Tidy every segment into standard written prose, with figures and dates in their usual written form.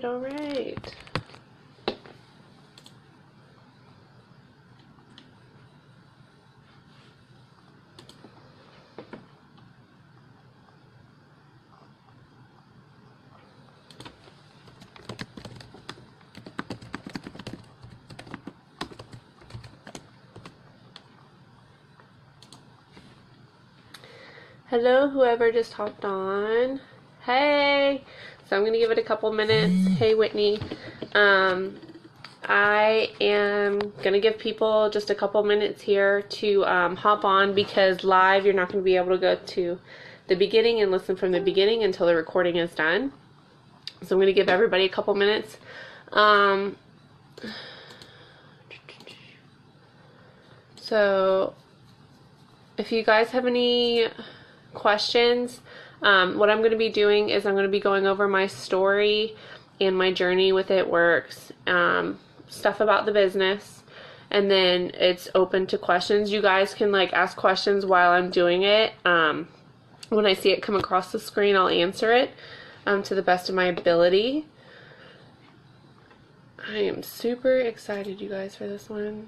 right, all right. Hello, whoever just hopped on. Hey! So I'm going to give it a couple minutes. Hey, Whitney. I am going to give people just a couple minutes here to hop on, because live you're not going to be able to go to the beginning and listen from the beginning until the recording is done. So I'm going to give everybody a couple minutes. So if you guys have any questions, what I'm going to be doing is I'm going to be going over my story and my journey with It Works, stuff about the business, and then it's open to questions. You guys can like ask questions while I'm doing it. When I see it come across the screen, I'll answer it to the best of my ability. I am super excited, you guys, for this one.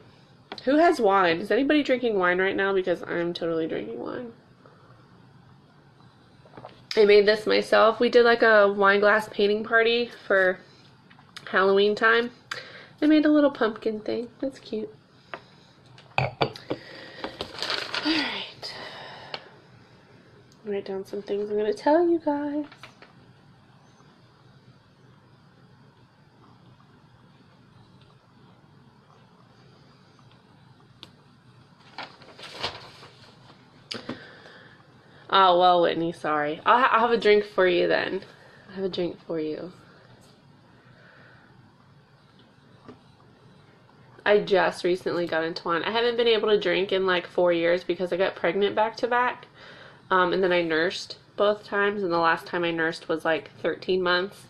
Who has wine? Is anybody drinking wine right now? Because I'm totally drinking wine. I made this myself. We did like a wine glass painting party for Halloween time. I made a little pumpkin thing. That's cute. Alright. Write down some things I'm going to tell you guys. Oh, well, Whitney, sorry. I'll have a drink for you then. I'll have a drink for you. I just recently got into wine. I haven't been able to drink in like 4 years because I got pregnant back to back. And then I nursed both times, and the last time I nursed was like 13 months.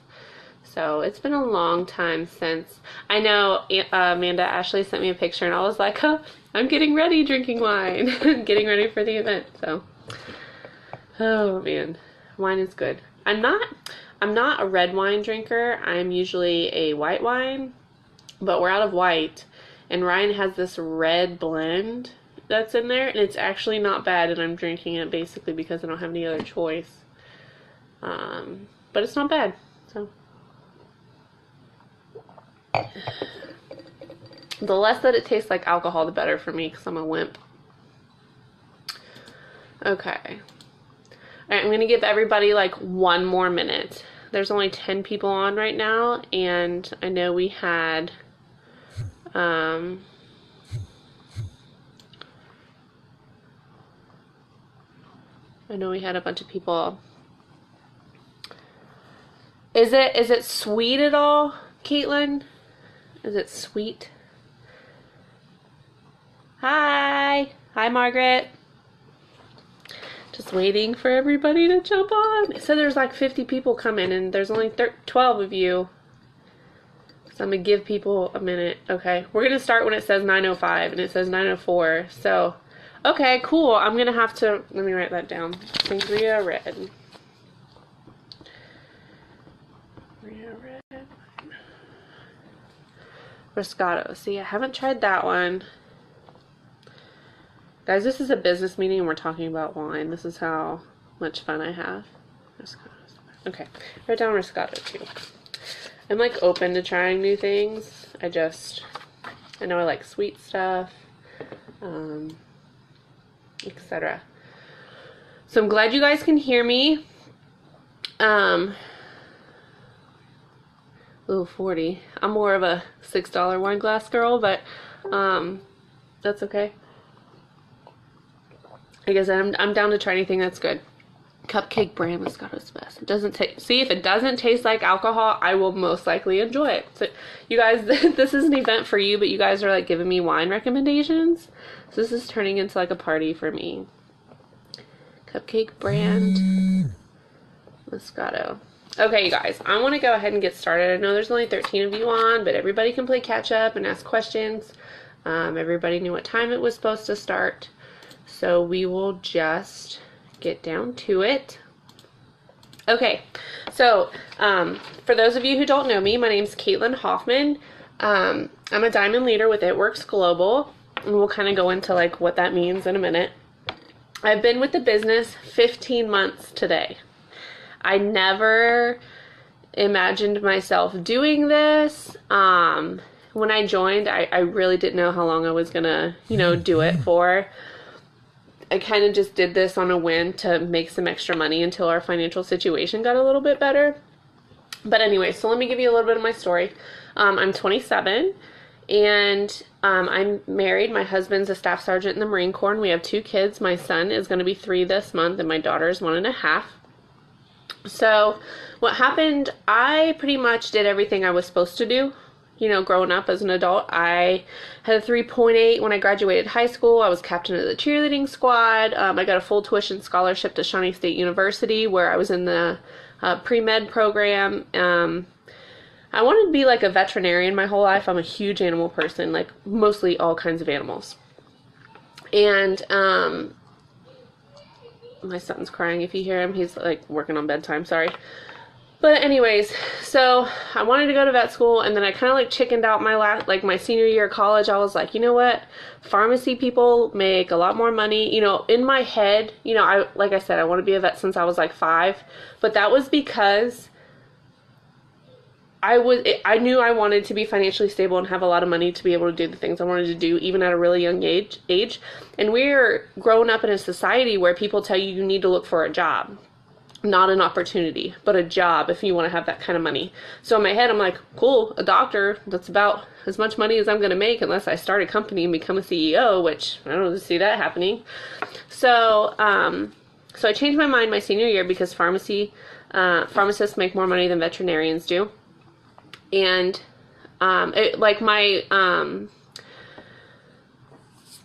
So it's been a long time since. I know Amanda Ashley sent me a picture, and I was like, oh, I'm getting ready drinking wine. Getting ready for the event, so. Oh man, wine is good. I'm not a red wine drinker. I'm usually a white wine, but we're out of white, and Ryan has this red blend that's in there, and it's actually not bad, and I'm drinking it basically because I don't have any other choice. But it's not bad, so. The less that it tastes like alcohol, the better for me, because I'm a wimp. Okay. Alright, I'm going to give everybody like 1 more minute. There's only 10 people on right now, and I know we had I know we had a bunch of people. Is it sweet at all, Caitlin? Is it sweet? Hi! Hi, Margaret. Just waiting for everybody to jump on. It said there's like 50 people coming, and there's only 12 of you. So I'm going to give people a minute. Okay, we're going to start when it says 9:05, and it says 9:04. So, okay, cool. I'm going to have to, let me write that down. Sangria red. Sangria red. Roscato. See, I haven't tried that one. Guys, this is a business meeting and we're talking about wine. This is how much fun I have. Okay, write down Roscato too. I'm like open to trying new things. I know I like sweet stuff, etc. So I'm glad you guys can hear me. Ooh, 40. I'm more of a $6 wine glass girl, but that's okay. I guess I'm down to try anything that's good. Cupcake brand Moscato's best. It doesn't taste. See, if it doesn't taste like alcohol, I will most likely enjoy it. So, you guys, this is an event for you, but you guys are like giving me wine recommendations. So this is turning into like a party for me. Cupcake brand Moscato. Okay, you guys, I want to go ahead and get started. I know there's only 13 of you on, but everybody can play catch up and ask questions. Everybody knew what time it was supposed to start. So we will just get down to it. Okay, so for those of you who don't know me, my name's Caitlin Hoffman. I'm a diamond leader with It Works Global, and we'll kind of go into like what that means in a minute. I've been with the business 15 months today. I never imagined myself doing this. When I joined, I really didn't know how long I was gonna, do it for. I kind of just did this on a whim to make some extra money until our financial situation got a little bit better. But anyway, so let me give you a little bit of my story. I'm 27 and I'm married. My husband's a staff sergeant in the Marine Corps and we have 2 kids. My son is going to be 3 this month and my daughter is 1.5. So what happened, I pretty much did everything I was supposed to do. Growing up as an adult, I had a 3.8 when I graduated high school. I was captain of the cheerleading squad. I got a full tuition scholarship to Shawnee State University where I was in the pre-med program. I wanted to be like a veterinarian my whole life. I'm a huge animal person, like mostly all kinds of animals. And my son's crying if you hear him. He's like working on bedtime, sorry. But anyways, so I wanted to go to vet school, and then I kind of like chickened out my senior year of college. I was like, you know what? Pharmacy people make a lot more money. In my head, like I said, I want to be a vet since I was like 5, but that was because I knew I wanted to be financially stable and have a lot of money to be able to do the things I wanted to do, even at a really young age. And we're growing up in a society where people tell you you need to look for a job. Not an opportunity, but a job if you want to have that kind of money. So in my head, I'm like, cool, a doctor, that's about as much money as I'm going to make unless I start a company and become a CEO, which I don't see that happening. So I changed my mind my senior year because pharmacists make more money than veterinarians do. And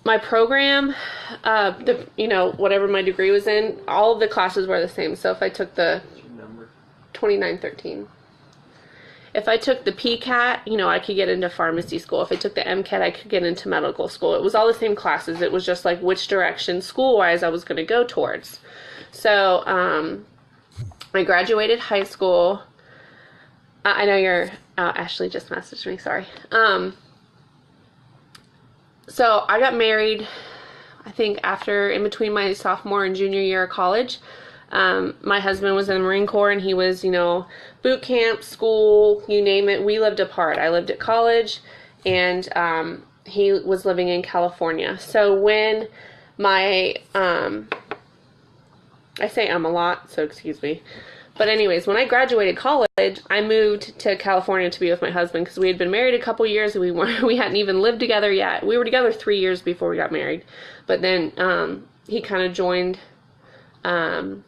my program, whatever my degree was in, all of the classes were the same. So if I took the 2913, if I took the PCAT, I could get into pharmacy school. If I took the MCAT, I could get into medical school. It was all the same classes. It was just like which direction school-wise I was going to go towards. So I graduated high school. I know Ashley just messaged me, sorry. So I got married, I think in between my sophomore and junior year of college. My husband was in the Marine Corps and he was, boot camp, school, you name it. We lived apart. I lived at college and he was living in California. So when I say a lot, so excuse me. But anyways, when I graduated college, I moved to California to be with my husband because we had been married a couple years and we hadn't even lived together yet. We were together 3 years before we got married. But then he kind of joined, we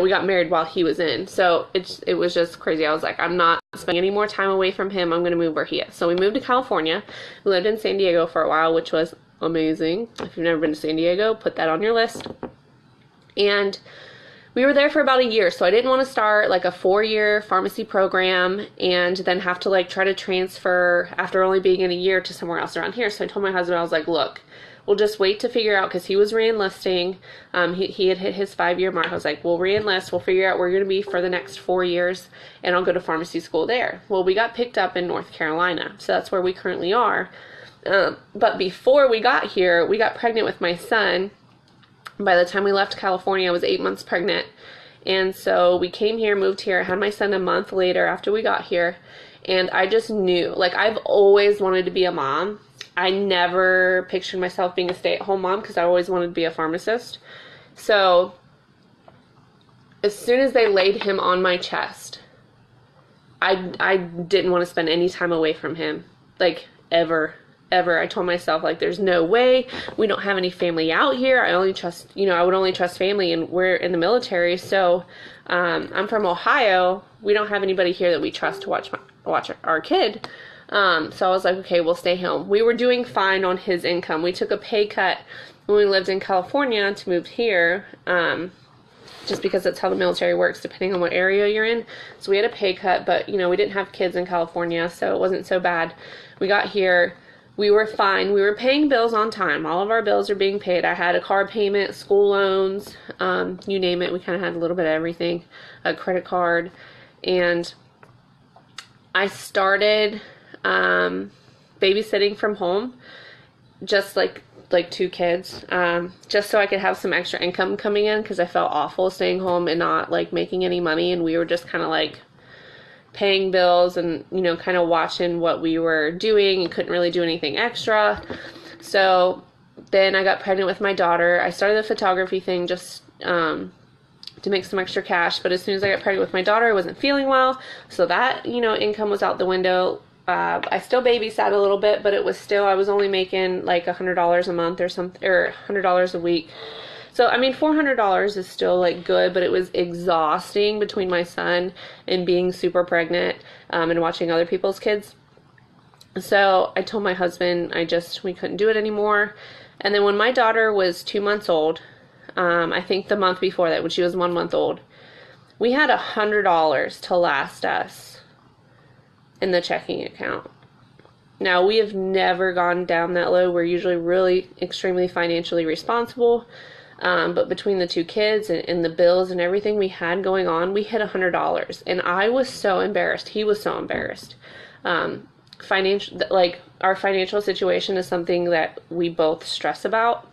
got married while he was in. So it was just crazy. I was like, I'm not spending any more time away from him. I'm going to move where he is. So we moved to California. We lived in San Diego for a while, which was amazing. If you've never been to San Diego, put that on your list. And we were there for about a year, so I didn't want to start like a 4-year pharmacy program and then have to like try to transfer after only being in a year to somewhere else around here. So I told my husband, I was like, look, we'll just wait to figure out, because he was re-enlisting. He had hit his 5-year mark. I was like, we'll re-enlist. We'll figure out where you're going to be for the next 4 years, and I'll go to pharmacy school there. Well, we got picked up in North Carolina, so that's where we currently are. But before we got here, we got pregnant with my son. By the time we left California, I was 8 months pregnant. And so we came here, moved here, had my son a month later after we got here. And I just knew, like, I've always wanted to be a mom. I never pictured myself being a stay-at-home mom because I always wanted to be a pharmacist. So as soon as they laid him on my chest, I didn't want to spend any time away from him, like, ever. I told myself, like, there's no way. We don't have any family out here. I only trust, I would only trust family, and we're in the military. So I'm from Ohio. We don't have anybody here that we trust to watch our kid. So I was like, okay, we'll stay home. We were doing fine on his income. We took a pay cut when we lived in California to move here, just because that's how the military works, depending on what area you're in. So we had a pay cut, but, we didn't have kids in California, so it wasn't so bad. We got here. we were fine. We were paying bills on time. All of our bills are being paid. I had a car payment, school loans, you name it. We kind of had a little bit of everything, a credit card. And I started babysitting from home, just like 2 kids, just so I could have some extra income coming in, because I felt awful staying home and not like making any money. And we were just kind of like paying bills and, you know, kind of watching what we were doing and couldn't really do anything extra. So then I got pregnant with my daughter. I started the photography thing just to make some extra cash. But as soon as I got pregnant with my daughter, I wasn't feeling well. So that, you know, income was out the window. I still babysat a little bit, but it was still, I was only making like $100 a month or something, or $100 a week. So, I mean, $400 is still like good, but it was exhausting between my son and being super pregnant, and watching other people's kids. So I told my husband we couldn't do it anymore. And then when my daughter was 2 months old, I think the month before that, when she was 1 month old, we had $100 to last us in the checking account. Now, we have never gone down that low. We're usually really extremely financially responsible. But between the 2 kids and the bills and everything we had going on, we hit $100. And I was so embarrassed. He was so embarrassed. Our financial situation is something that we both stress about.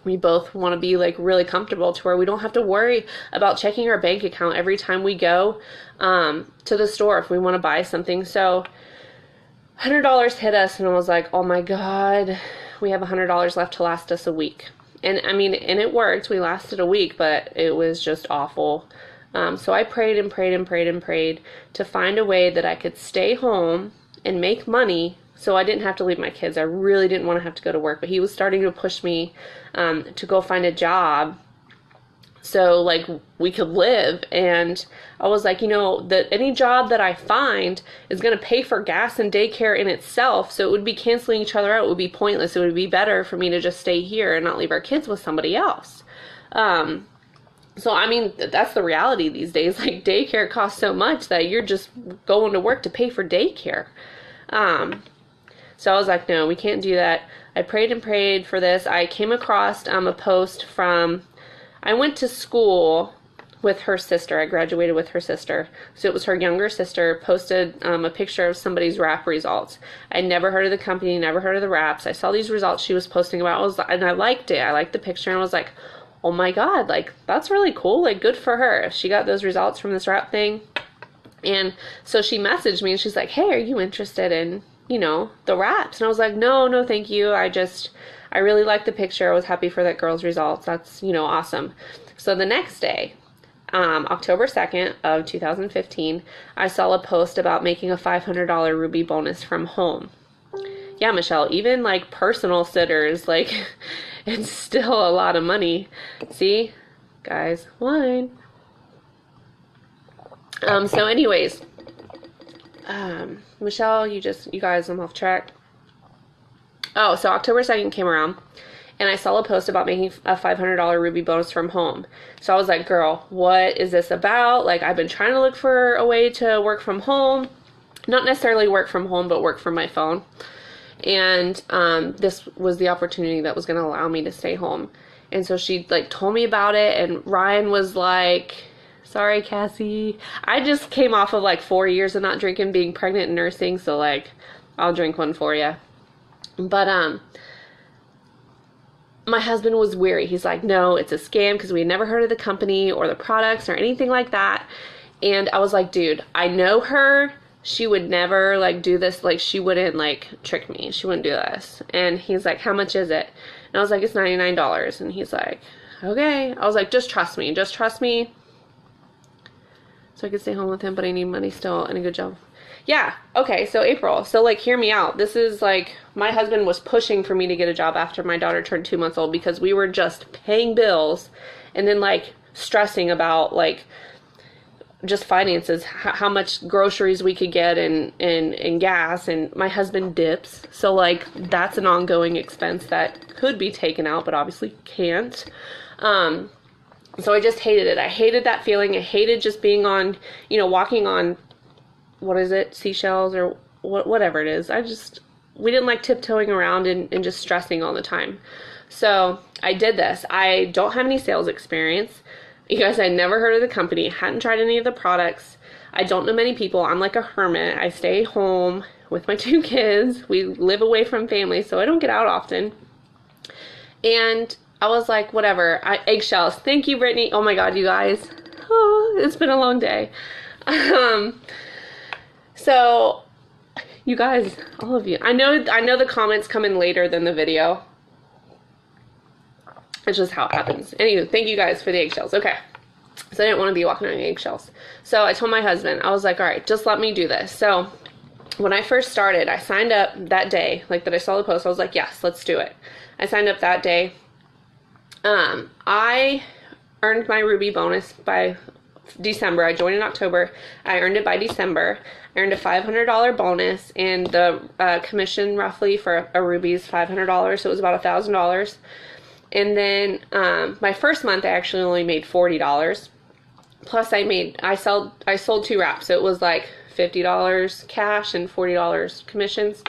We both want to be like really comfortable to where we don't have to worry about checking our bank account every time we go to the store if we want to buy something. So $100 hit us, and I was like, oh my God, we have $100 left to last us a week. And I mean, and it worked. We lasted a week, but it was just awful. So I prayed and prayed and prayed and prayed to find a way that I could stay home and make money so I didn't have to leave my kids. I really didn't want to have to go to work, but he was starting to push me to go find a job so like we could live. And I was like, you know, that any job that I find is going to pay for gas and daycare in itself, so it would be canceling each other out. It would be pointless. It would be better for me to just stay here and not leave our kids with somebody else. So I mean, that's the reality these days. Like, daycare costs so much that you're just going to work to pay for daycare. So I was like, no, we can't do that. I prayed and prayed for this. I came across a post from, I went to school with her sister. I graduated with her sister. So it was her younger sister posted a picture of somebody's rap results. I'd never heard of the company, never heard of the raps. I saw these results she was posting about, and I liked it. I liked the picture, and I was like, oh my God, like, that's really cool. Like, good for her if she got those results from this rap thing. And so she messaged me, and she's like, hey, are you interested in, you know, the raps? And I was like, no, thank you. I really liked the picture. I was happy for that girl's results. That's, you know, awesome. So the next day, October 2nd of 2015, I saw a post about making a $500 Ruby bonus from home. Yeah, Michelle, even like personal sitters, like, it's still a lot of money. See, guys, wine. So anyways, Michelle, you guys, I'm off track. Oh, so October 2nd came around, and I saw a post about making a $500 Ruby bonus from home. So I was like, girl, what is this about? Like, I've been trying to look for a way to work from home. Not necessarily work from home, but work from my phone. And this was the opportunity that was going to allow me to stay home. And so she, like, told me about it, and Ryan was like, sorry, Cassie. I just came off of, like, 4 years of not drinking, being pregnant and nursing, so, like, I'll drink one for you. But, my husband was weary. He's like, no, it's a scam, because we had never heard of the company or the products or anything like that. And I was like, dude, I know her. She would never, like, do this. Like, she wouldn't, like, trick me. She wouldn't do this. And he's like, how much is it? And I was like, it's $99. And he's like, okay. I was like, just trust me. Just trust me. So I could stay home with him, but I need money still and a good job. Yeah, okay, so April. So, like, hear me out. This is, like, my husband was pushing for me to get a job after my daughter turned 2 months old, because we were just paying bills and then, like, stressing about, like, just finances, how much groceries we could get and gas. And my husband dips. So, like, that's an ongoing expense that could be taken out, but obviously can't. So I just hated it. I hated that feeling. I hated just being on, you know, walking on, what is it, seashells or whatever it is. I just we didn't like tiptoeing around and just stressing all the time. So I did this. I don't have any sales experience. You guys, I never heard of the company, hadn't tried any of the products. I don't know many people. I'm like a hermit. I stay home with my 2 kids. We live away from family, so I don't get out often. And I was like, whatever. Eggshells. Thank you, Brittany. Oh my God, you guys. Oh, it's been a long day. So, you guys, all of you. I know the comments come in later than the video. It's just how it happens. Anyway, thank you guys for the eggshells. Okay. So I didn't want to be walking on eggshells. So I told my husband, I was like, all right, just let me do this. So when I first started, I signed up that day, like that I saw the post. I was like, yes, let's do it. I signed up that day. I earned my Ruby bonus by December. I joined in October. I earned it by December. I earned a $500 bonus, and the commission roughly for a Ruby is $500. So it was about $1,000. And then my first month, I actually only made $40. Plus, I sold 2 wraps, so it was like $50 cash and $40 commissions.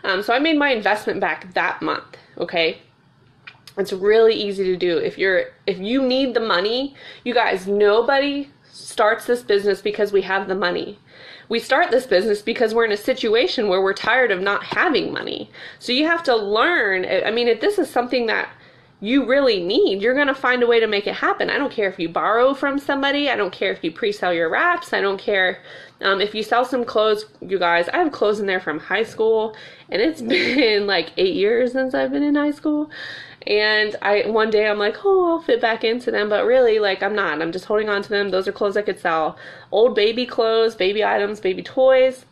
So I made my investment back that month. Okay, it's really easy to do. If you need the money, you guys, nobody starts this business because we have the money. We start this business because we're in a situation where we're tired of not having money. So you have to learn. I mean, if this is something that you really need, you're going to find a way to make it happen. I don't care if you borrow from somebody. I don't care if you pre-sell your wraps. I don't care if you sell some clothes. You guys, I have clothes in there from high school, and it's been like 8 years since I've been in high school. And one day I'm like, oh, I'll fit back into them. But really, like, I'm not. I'm just holding on to them. Those are clothes I could sell. Old baby clothes, baby items, baby toys,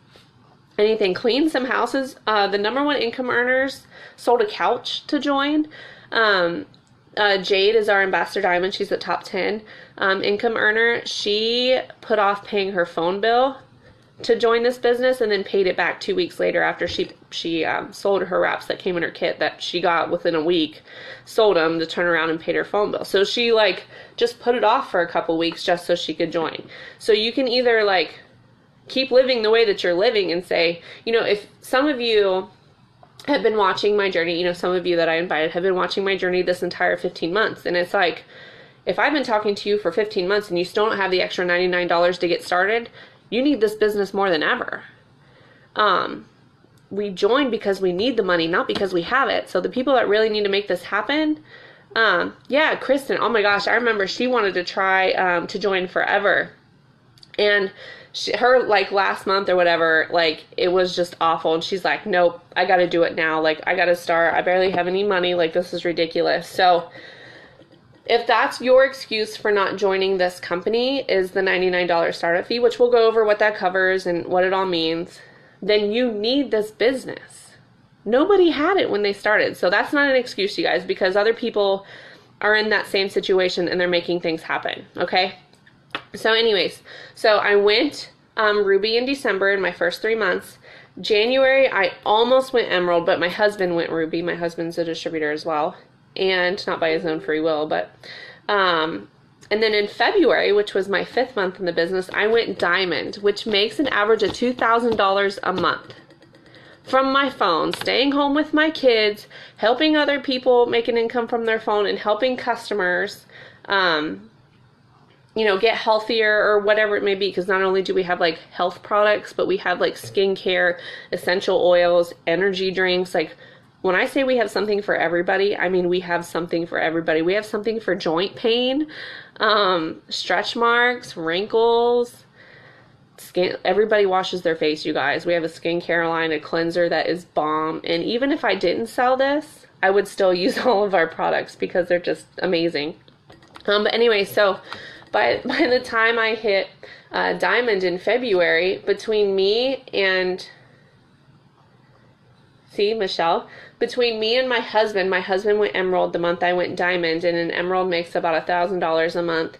anything. Clean some houses. The #1 income earners sold a couch to join. Jade is our ambassador diamond. She's the top 10 income earner. She put off paying her phone bill to join this business, and then paid it back 2 weeks later after she sold her wraps that came in her kit that she got within a week, sold them to turn around and paid her phone bill. So she like just put it off for a couple weeks just so she could join. So you can either like keep living the way that you're living and say, you know, if some of you have been watching my journey, you know, some of you that I invited have been watching my journey this entire 15 months. And it's like, if I've been talking to you for 15 months and you still don't have the extra $99 to get started, you need this business more than ever. We joined because we need the money, not because we have it. So the people that really need to make this happen, yeah, Kristen, oh my gosh, I remember she wanted to try to join forever. And her like last month or whatever, like it was just awful. And she's like, nope, I got to do it now. Like I got to start. I barely have any money. Like this is ridiculous. So if that's your excuse for not joining this company is the $99 startup fee, which we'll go over what that covers and what it all means, then you need this business. Nobody had it when they started. So that's not an excuse, you guys, because other people are in that same situation and they're making things happen. Okay. So anyways, so I went Ruby in December in my first 3 months. January, I almost went Emerald, but my husband went Ruby. My husband's a distributor as well. And not by his own free will, but, and then in February, which was my 5th month in the business, I went Diamond, which makes an average of $2,000 a month from my phone, staying home with my kids, helping other people make an income from their phone, and helping customers, you know, get healthier or whatever it may be. Because not only do we have like health products, but we have like skincare, essential oils, energy drinks, like, when I say we have something for everybody, I mean we have something for everybody. We have something for joint pain, stretch marks, wrinkles, skin. Everybody washes their face, you guys. We have a skincare line, a cleanser that is bomb. And even if I didn't sell this, I would still use all of our products because they're just amazing. But anyway, so by the time I hit Diamond in February, between me and... See, Michelle? Between me and my husband went Emerald the month I went Diamond, and an Emerald makes about $1,000 a month.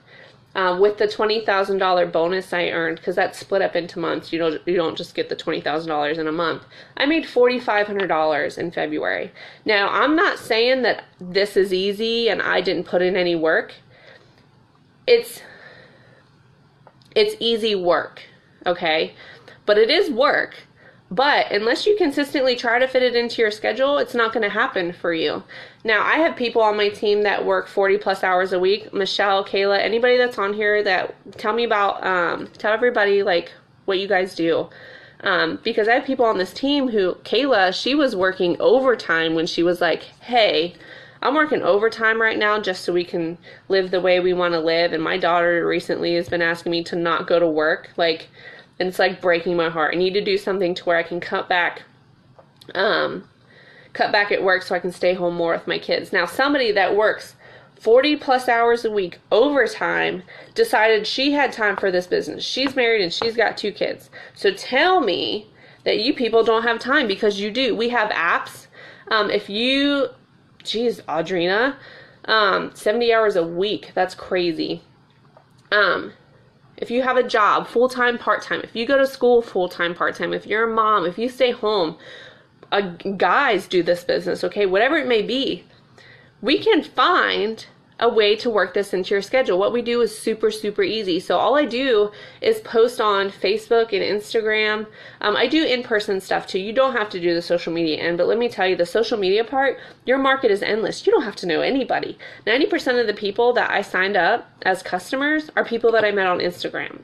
With the $20,000 bonus I earned, because that's split up into months. You don't just get the $20,000 in a month. I made $4,500 in February. Now, I'm not saying that this is easy and I didn't put in any work. It's easy work, okay? But it is work. But unless you consistently try to fit it into your schedule, it's not going to happen for you. Now, I have people on my team that work 40 plus hours a week. Michelle, Kayla, anybody that's on here, that tell me about, tell everybody like what you guys do. Because I have people on this team who, Kayla, she was working overtime when she was like, hey, I'm working overtime right now just so we can live the way we want to live. And my daughter recently has been asking me to not go to work. Like, and it's like breaking my heart. I need to do something to where I can cut back at work so I can stay home more with my kids. Now, somebody that works 40 plus hours a week overtime decided she had time for this business. She's married and she's got 2 kids. So tell me that you people don't have time, because you do. We have apps. Geez, Audrina, 70 hours a week. That's crazy. If you have a job, full-time, part-time, if you go to school, full-time, part-time, if you're a mom, if you stay home, guys do this business, okay? Whatever it may be, we can find a way to work this into your schedule. What we do is super, super easy. So all I do is post on Facebook and Instagram. I do in-person stuff too. You don't have to do the social media end, but let me tell you, the social media part, your market is endless. You don't have to know anybody. 90% of the people that I signed up as customers are people that I met on Instagram.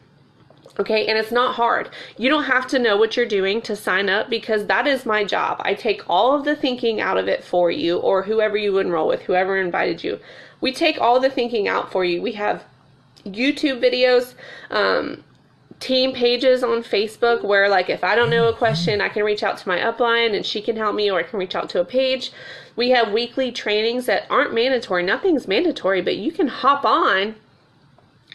Okay, and it's not hard. You don't have to know what you're doing to sign up, because that is my job. I take all of the thinking out of it for you, or whoever you enroll with, whoever invited you. We take all the thinking out for you. We have YouTube videos, team pages on Facebook where, like, if I don't know a question, I can reach out to my upline and she can help me, or I can reach out to a page. We have weekly trainings that aren't mandatory. Nothing's mandatory, but you can hop on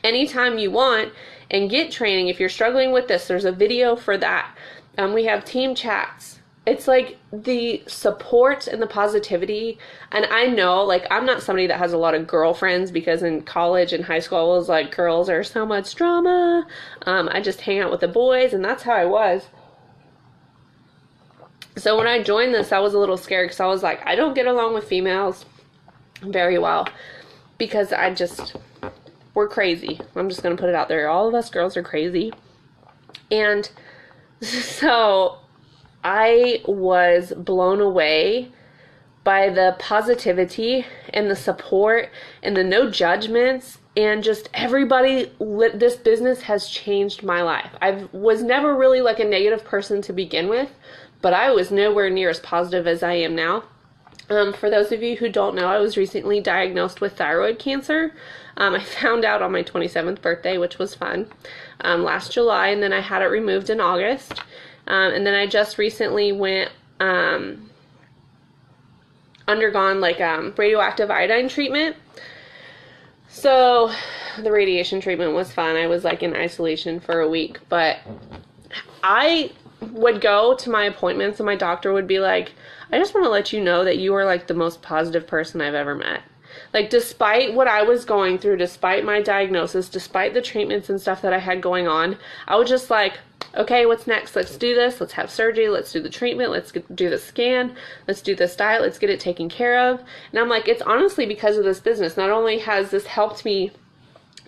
anytime you want and get training. If you're struggling with this, there's a video for that. We have team chats. It's like the support and the positivity. And I know, like, I'm not somebody that has a lot of girlfriends, because in college and high school, it was like, girls are so much drama. I just hang out with the boys, and that's how I was. So when I joined this, I was a little scared, because I was like, I don't get along with females very well, because we're crazy. I'm just going to put it out there. All of us girls are crazy. And so I was blown away by the positivity and the support and the no judgments, and just everybody. This business has changed my life. I was never really like a negative person to begin with, but I was nowhere near as positive as I am now. For those of you who don't know, I was recently diagnosed with thyroid cancer. I found out on my 27th birthday, which was fun, last July, and then I had it removed in August. And then I just recently went, undergone like radioactive iodine treatment. So the radiation treatment was fun. I was like in isolation for a week, but I would go to my appointments and my doctor would be like, I just want to let you know that you are like the most positive person I've ever met. Like, despite what I was going through, despite my diagnosis, despite the treatments and stuff that I had going on, I was just like, okay, what's next? Let's do this. Let's have surgery. Let's do the treatment. Let's do the scan. Let's do this diet. Let's get it taken care of. And I'm like, it's honestly because of this business. Not only has this helped me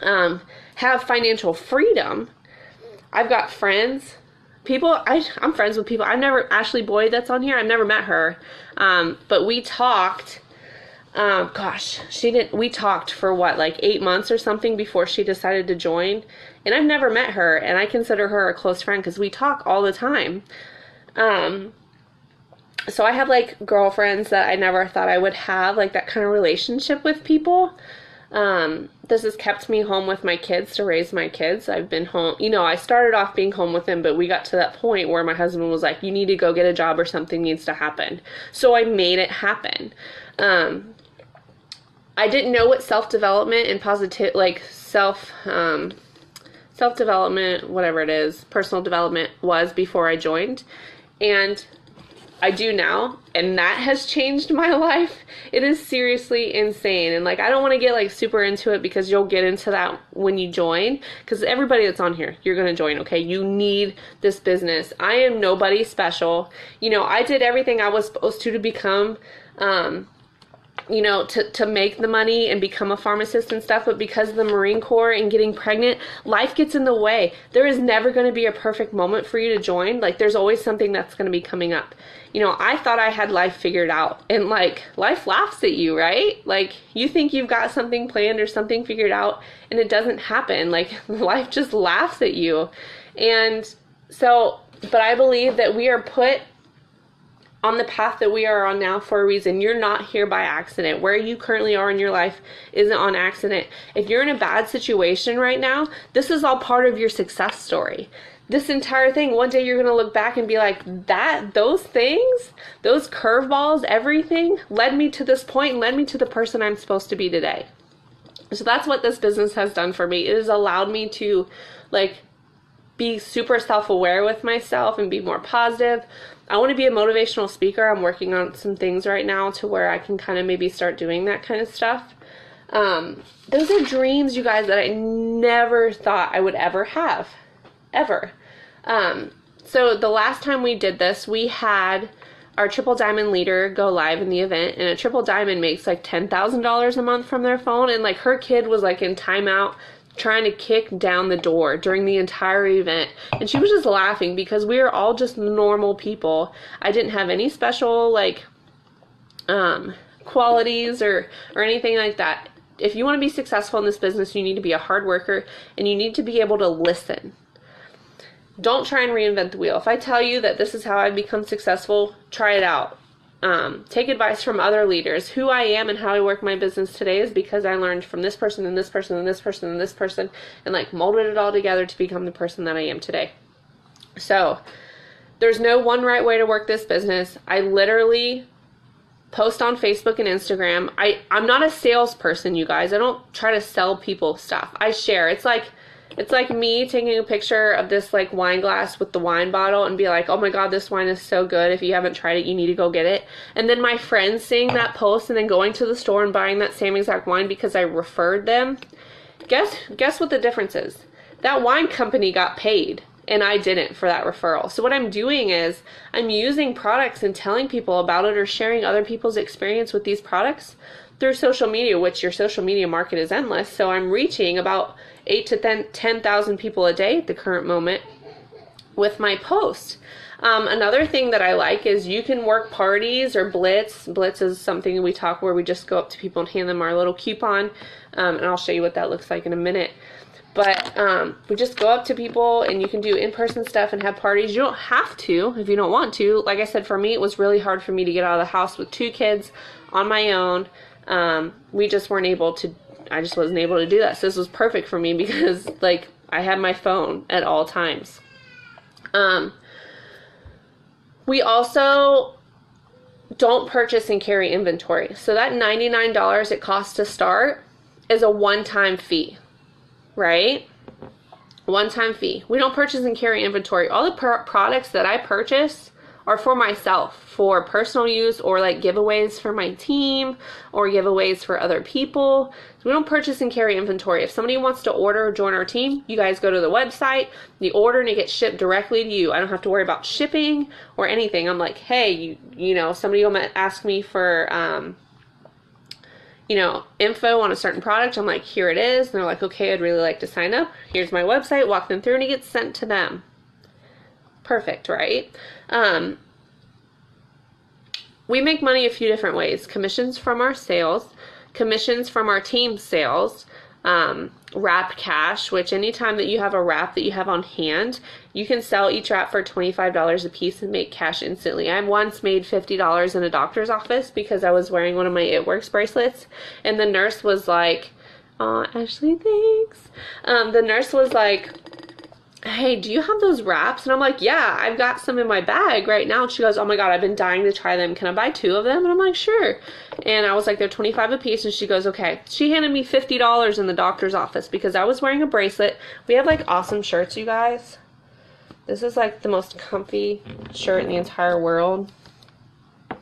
have financial freedom, I've got friends. I'm friends with people. Ashley Boyd that's on here, I've never met her. But we talked, we talked for what, like 8 months or something before she decided to join. And I've never met her, and I consider her a close friend because we talk all the time. So I have like girlfriends that I never thought I would have, like that kind of relationship with people. This has kept me home with my kids to raise my kids. I've been home, I started off being home with them, but we got to that point where my husband was like, you need to go get a job or something needs to happen. So I made it happen. I didn't know what self-development and self-development, whatever it is, personal development was before I joined. And I do now, and that has changed my life. It is seriously insane. And like, I don't want to get like super into it because you'll get into that when you join, because everybody that's on here, you're going to join, okay? You need this business. I am nobody special. I did everything I was supposed to become to make the money and become a pharmacist and stuff, but because of the Marine Corps and getting pregnant, life gets in the way. There is never going to be a perfect moment for you to join. Like, there's always something that's going to be coming up. I thought I had life figured out, and like, life laughs at you, right? Like, you think you've got something planned or something figured out, and it doesn't happen. Like, life just laughs at you. And so, but I believe that we are put on the path that we are on now for a reason. You're not here by accident. Where you currently are in your life isn't on accident. If you're in a bad situation right now, this is all part of your success story. This entire thing, one day you're going to look back and be like, those things, those curveballs, everything led me to this point and led me to the person I'm supposed to be today. So that's what this business has done for me. It has allowed me to be super self-aware with myself and be more positive. I want to be a motivational speaker. I'm working on some things right now to where I can kind of maybe start doing that kind of stuff. Those are dreams, you guys, that I never thought I would ever have. Ever. So the last time we did this, we had our Triple Diamond leader go live in the event, and a Triple Diamond makes like $10,000 a month from their phone, and like her kid was like in timeout trying to kick down the door during the entire event, and she was just laughing because we are all just normal people. I didn't have any special qualities or anything like that. If you want to be successful in this business, you need to be a hard worker, and you need to be able to listen. Don't try and reinvent the wheel. If I tell you that this is how I've become successful, try it out. Take advice from other leaders. Who I am and how I work my business today is because I learned from this person and this person and this person and this person, and like molded it all together to become the person that I am today. So there's no one right way to work this business. I literally post on Facebook and Instagram. I'm not a salesperson, you guys. I don't try to sell people stuff. I share. It's like me taking a picture of this like wine glass with the wine bottle and be like, oh my God, this wine is so good. If you haven't tried it, you need to go get it. And then my friends seeing that post and then going to the store and buying that same exact wine because I referred them. Guess what the difference is? That wine company got paid and I didn't for that referral. So what I'm doing is I'm using products and telling people about it or sharing other people's experience with these products through social media, which your social media market is endless. So I'm reaching about 8,000 to 10,000 people a day at the current moment with my posts. Another thing that I like is you can work parties or Blitz. Blitz is something we talk where we just go up to people and hand them our little coupon. And I'll show you what that looks like in a minute. But we just go up to people and you can do in-person stuff and have parties. You don't have to if you don't want to. Like I said, for me, it was really hard for me to get out of the house with 2 kids on my own. I just wasn't able to do that. So this was perfect for me because like I had my phone at all times. We also don't purchase and carry inventory. So that $99 it costs to start is a one-time fee, right? One-time fee. We don't purchase and carry inventory. All the products that I purchase are for myself, for personal use or like giveaways for my team or giveaways for other people. So we don't purchase and carry inventory. If somebody wants to order or join our team, you guys go to the website, you order, and it gets shipped directly to you. I don't have to worry about shipping or anything. I'm like, hey, somebody will ask me for, info on a certain product. I'm like, here it is. And they're like, okay, I'd really like to sign up. Here's my website. Walk them through and it gets sent to them. Perfect, right? We make money a few different ways. Commissions from our sales, commissions from our team sales, wrap cash, which anytime that you have a wrap that you have on hand, you can sell each wrap for $25 a piece and make cash instantly. I once made $50 in a doctor's office because I was wearing one of my It Works bracelets, and the nurse was like, "Aw, Ashley, thanks." The nurse was like, hey, do you have those wraps? And I'm like, yeah, I've got some in my bag right now. And she goes, oh my God, I've been dying to try them. Can I buy 2 of them? And I'm like, sure. And I was like, they're $25 a piece. And she goes, okay. She handed me $50 in the doctor's office because I was wearing a bracelet. We have like awesome shirts, you guys. This is like the most comfy shirt in the entire world. Oh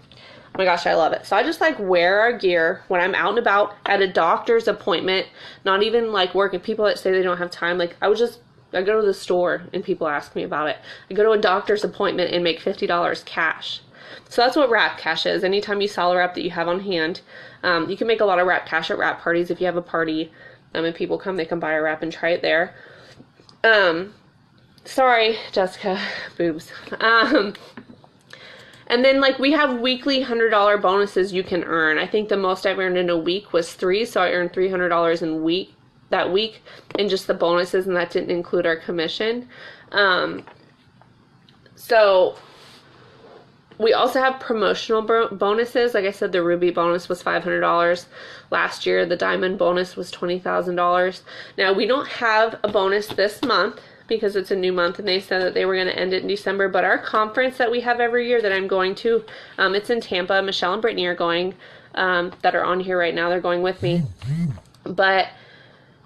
my gosh, I love it. So I just like wear our gear when I'm out and about at a doctor's appointment, not even like working. People that say they don't have time, like I go to the store and people ask me about it. I go to a doctor's appointment and make $50 cash. So that's what wrap cash is. Anytime you sell a wrap that you have on hand, you can make a lot of wrap cash at wrap parties. If you have a party and people come, they can buy a wrap and try it there. Sorry, Jessica, boobs. And then, like, we have weekly $100 bonuses you can earn. I think the most I've earned in a week was 3, so I earned $300 that week in just the bonuses, and that didn't include our commission. So we also have promotional bonuses. Like I said, the Ruby bonus was $500 last year. The Diamond bonus was $20,000. Now, we don't have a bonus this month because it's a new month, and they said that they were going to end it in December. But our conference that we have every year that I'm going to, it's in Tampa. Michelle and Brittany are going, that are on here right now. They're going with me. But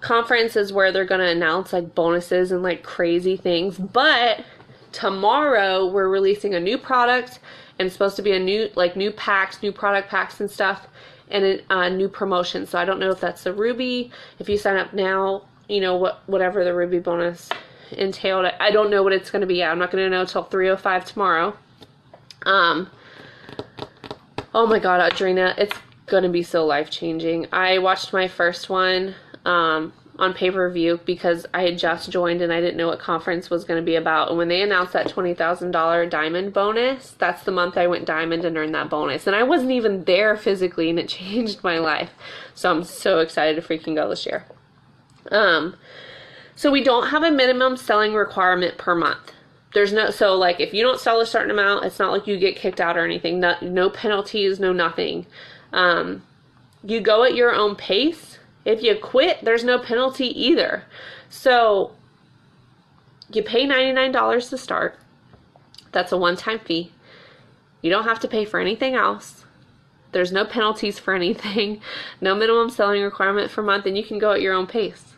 conference is where they're going to announce, like, bonuses and, like, crazy things. But tomorrow we're releasing a new product, and it's supposed to be a new packs, new product packs and stuff, and a new promotion. So I don't know if that's the Ruby. If you sign up now, you know, whatever the Ruby bonus entailed. I don't know what it's going to be yet. I'm not going to know until 3:05 tomorrow. Oh my God, Audrina, it's going to be so life-changing. I watched my first one on pay-per-view because I had just joined and I didn't know what conference was going to be about. And when they announced that $20,000 diamond bonus, that's the month I went diamond and earned that bonus. And I wasn't even there physically, and it changed my life. So I'm so excited to freaking go this year. So we don't have a minimum selling requirement per month. So like if you don't sell a certain amount, it's not like you get kicked out or anything. No penalties, no nothing. You go at your own pace. If you quit, there's no penalty either. So you pay $99 to start. That's a one-time fee. You don't have to pay for anything else. There's no penalties for anything. No minimum selling requirement for a month, and you can go at your own pace.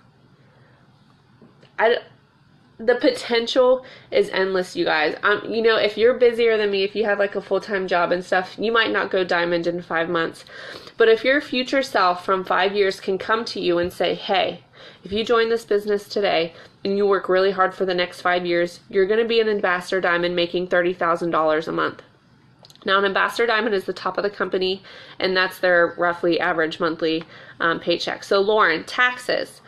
The potential is endless, you guys. You know, if you're busier than me, if you have like a full-time job and stuff, you might not go diamond in 5 months. But if your future self from 5 years can come to you and say, hey, if you join this business today and you work really hard for the next 5 years, you're going to be an ambassador diamond making $30,000 a month. Now, an ambassador diamond is the top of the company, and that's their roughly average monthly paycheck. So, Lauren, taxes.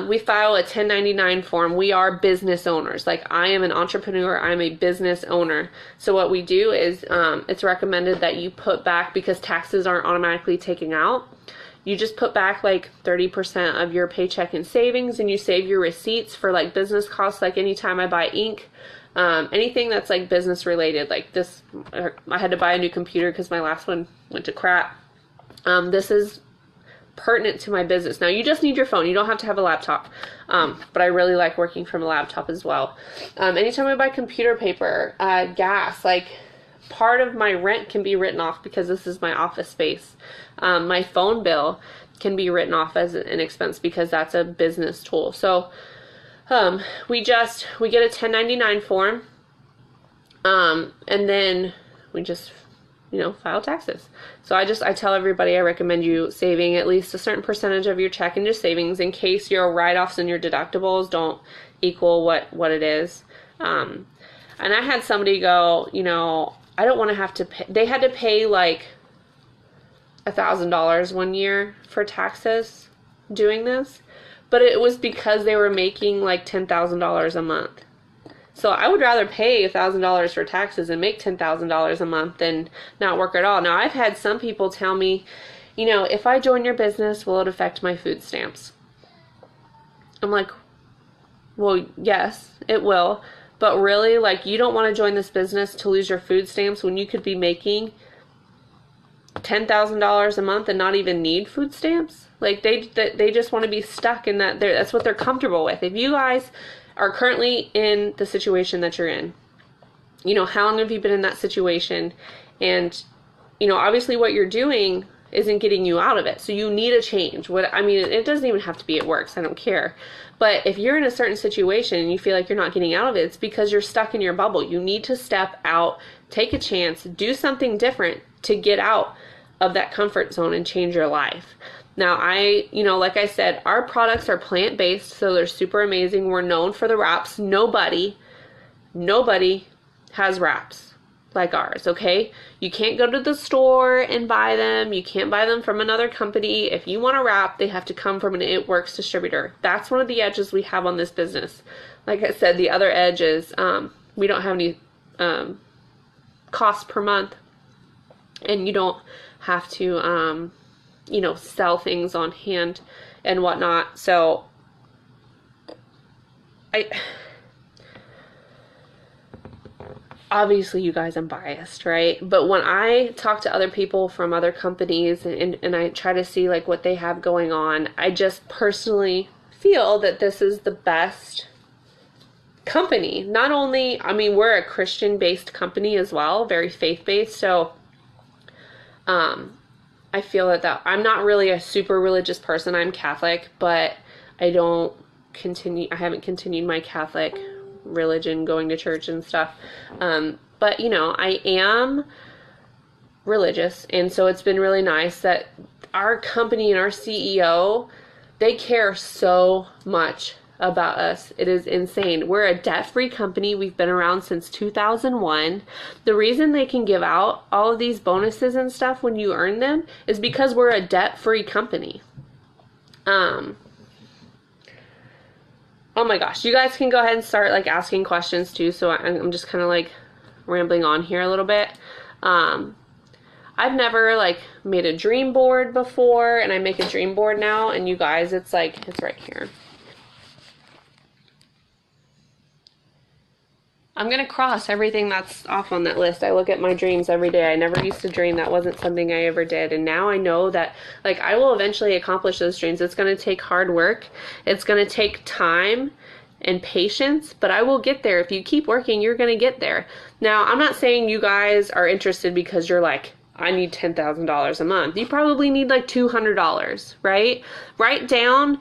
We file a 1099 form. We are business owners. Like, I am an entrepreneur. I'm a business owner. So what we do is it's recommended that you put back, because taxes aren't automatically taken out, you just put back like 30% of your paycheck in savings, and you save your receipts for like business costs. Like anytime I buy ink, anything that's like business related, like this, I had to buy a new computer because my last one went to crap. This is pertinent to my business. Now, you just need your phone. You don't have to have a laptop. But I really like working from a laptop as well. Anytime I buy computer paper, gas, like part of my rent can be written off because this is my office space. My phone bill can be written off as an expense because that's a business tool. So, we get a 1099 form, and then we just, file taxes. So I tell everybody I recommend you saving at least a certain percentage of your check into savings in case your write-offs and your deductibles don't equal what it is. And I had somebody go, I don't want to have to pay. They had to pay like $1,000 one year for taxes doing this. But it was because they were making like $10,000 a month. So I would rather pay $1,000 for taxes and make $10,000 a month than not work at all. Now, I've had some people tell me, if I join your business, will it affect my food stamps? I'm like, well, yes, it will. But really, like, you don't want to join this business to lose your food stamps when you could be making $10,000 a month and not even need food stamps. Like, they just want to be stuck in that. That's what they're comfortable with. If you guys are currently in the situation that you're in, how long have you been in that situation? And, obviously what you're doing isn't getting you out of it. So you need a change. It doesn't even have to be at work, so I don't care. But if you're in a certain situation and you feel like you're not getting out of it, it's because you're stuck in your bubble. You need to step out, take a chance, do something different to get out of that comfort zone and change your life. Now, like I said, our products are plant-based, so they're super amazing. We're known for the wraps. Nobody has wraps. like ours, okay? You can't go to the store and buy them. You can't buy them from another company. If you want a wrap, they have to come from an It Works distributor. That's one of the edges we have on this business. Like I said, the other edge is we don't have any cost per month, and you don't have to, sell things on hand and whatnot. So obviously, you guys, I'm biased, right? But when I talk to other people from other companies and I try to see like what they have going on, I just personally feel that this is the best company. Not only, I mean, we're a Christian-based company as well, very faith-based. So, I feel that I'm not really a super religious person. I'm Catholic, but I haven't continued my Catholic religion, going to church and stuff. But I am religious, and so it's been really nice that our company and our CEO, they care so much about us. It is insane. We're a debt-free company. We've been around since 2001. The reason they can give out all of these bonuses and stuff when you earn them is because we're a debt-free company. Oh my gosh, you guys can go ahead and start like asking questions too. So I'm just kind of like rambling on here a little bit. I've never like made a dream board before, and I make a dream board now, and you guys, it's right here. I'm going to cross everything that's off on that list. I look at my dreams every day. I never used to dream. That wasn't something I ever did. And now I know that like I will eventually accomplish those dreams. It's going to take hard work. It's going to take time and patience, but I will get there. If you keep working, you're going to get there. Now, I'm not saying you guys are interested because you're like, I need $10,000 a month. You probably need like $200, right? Write down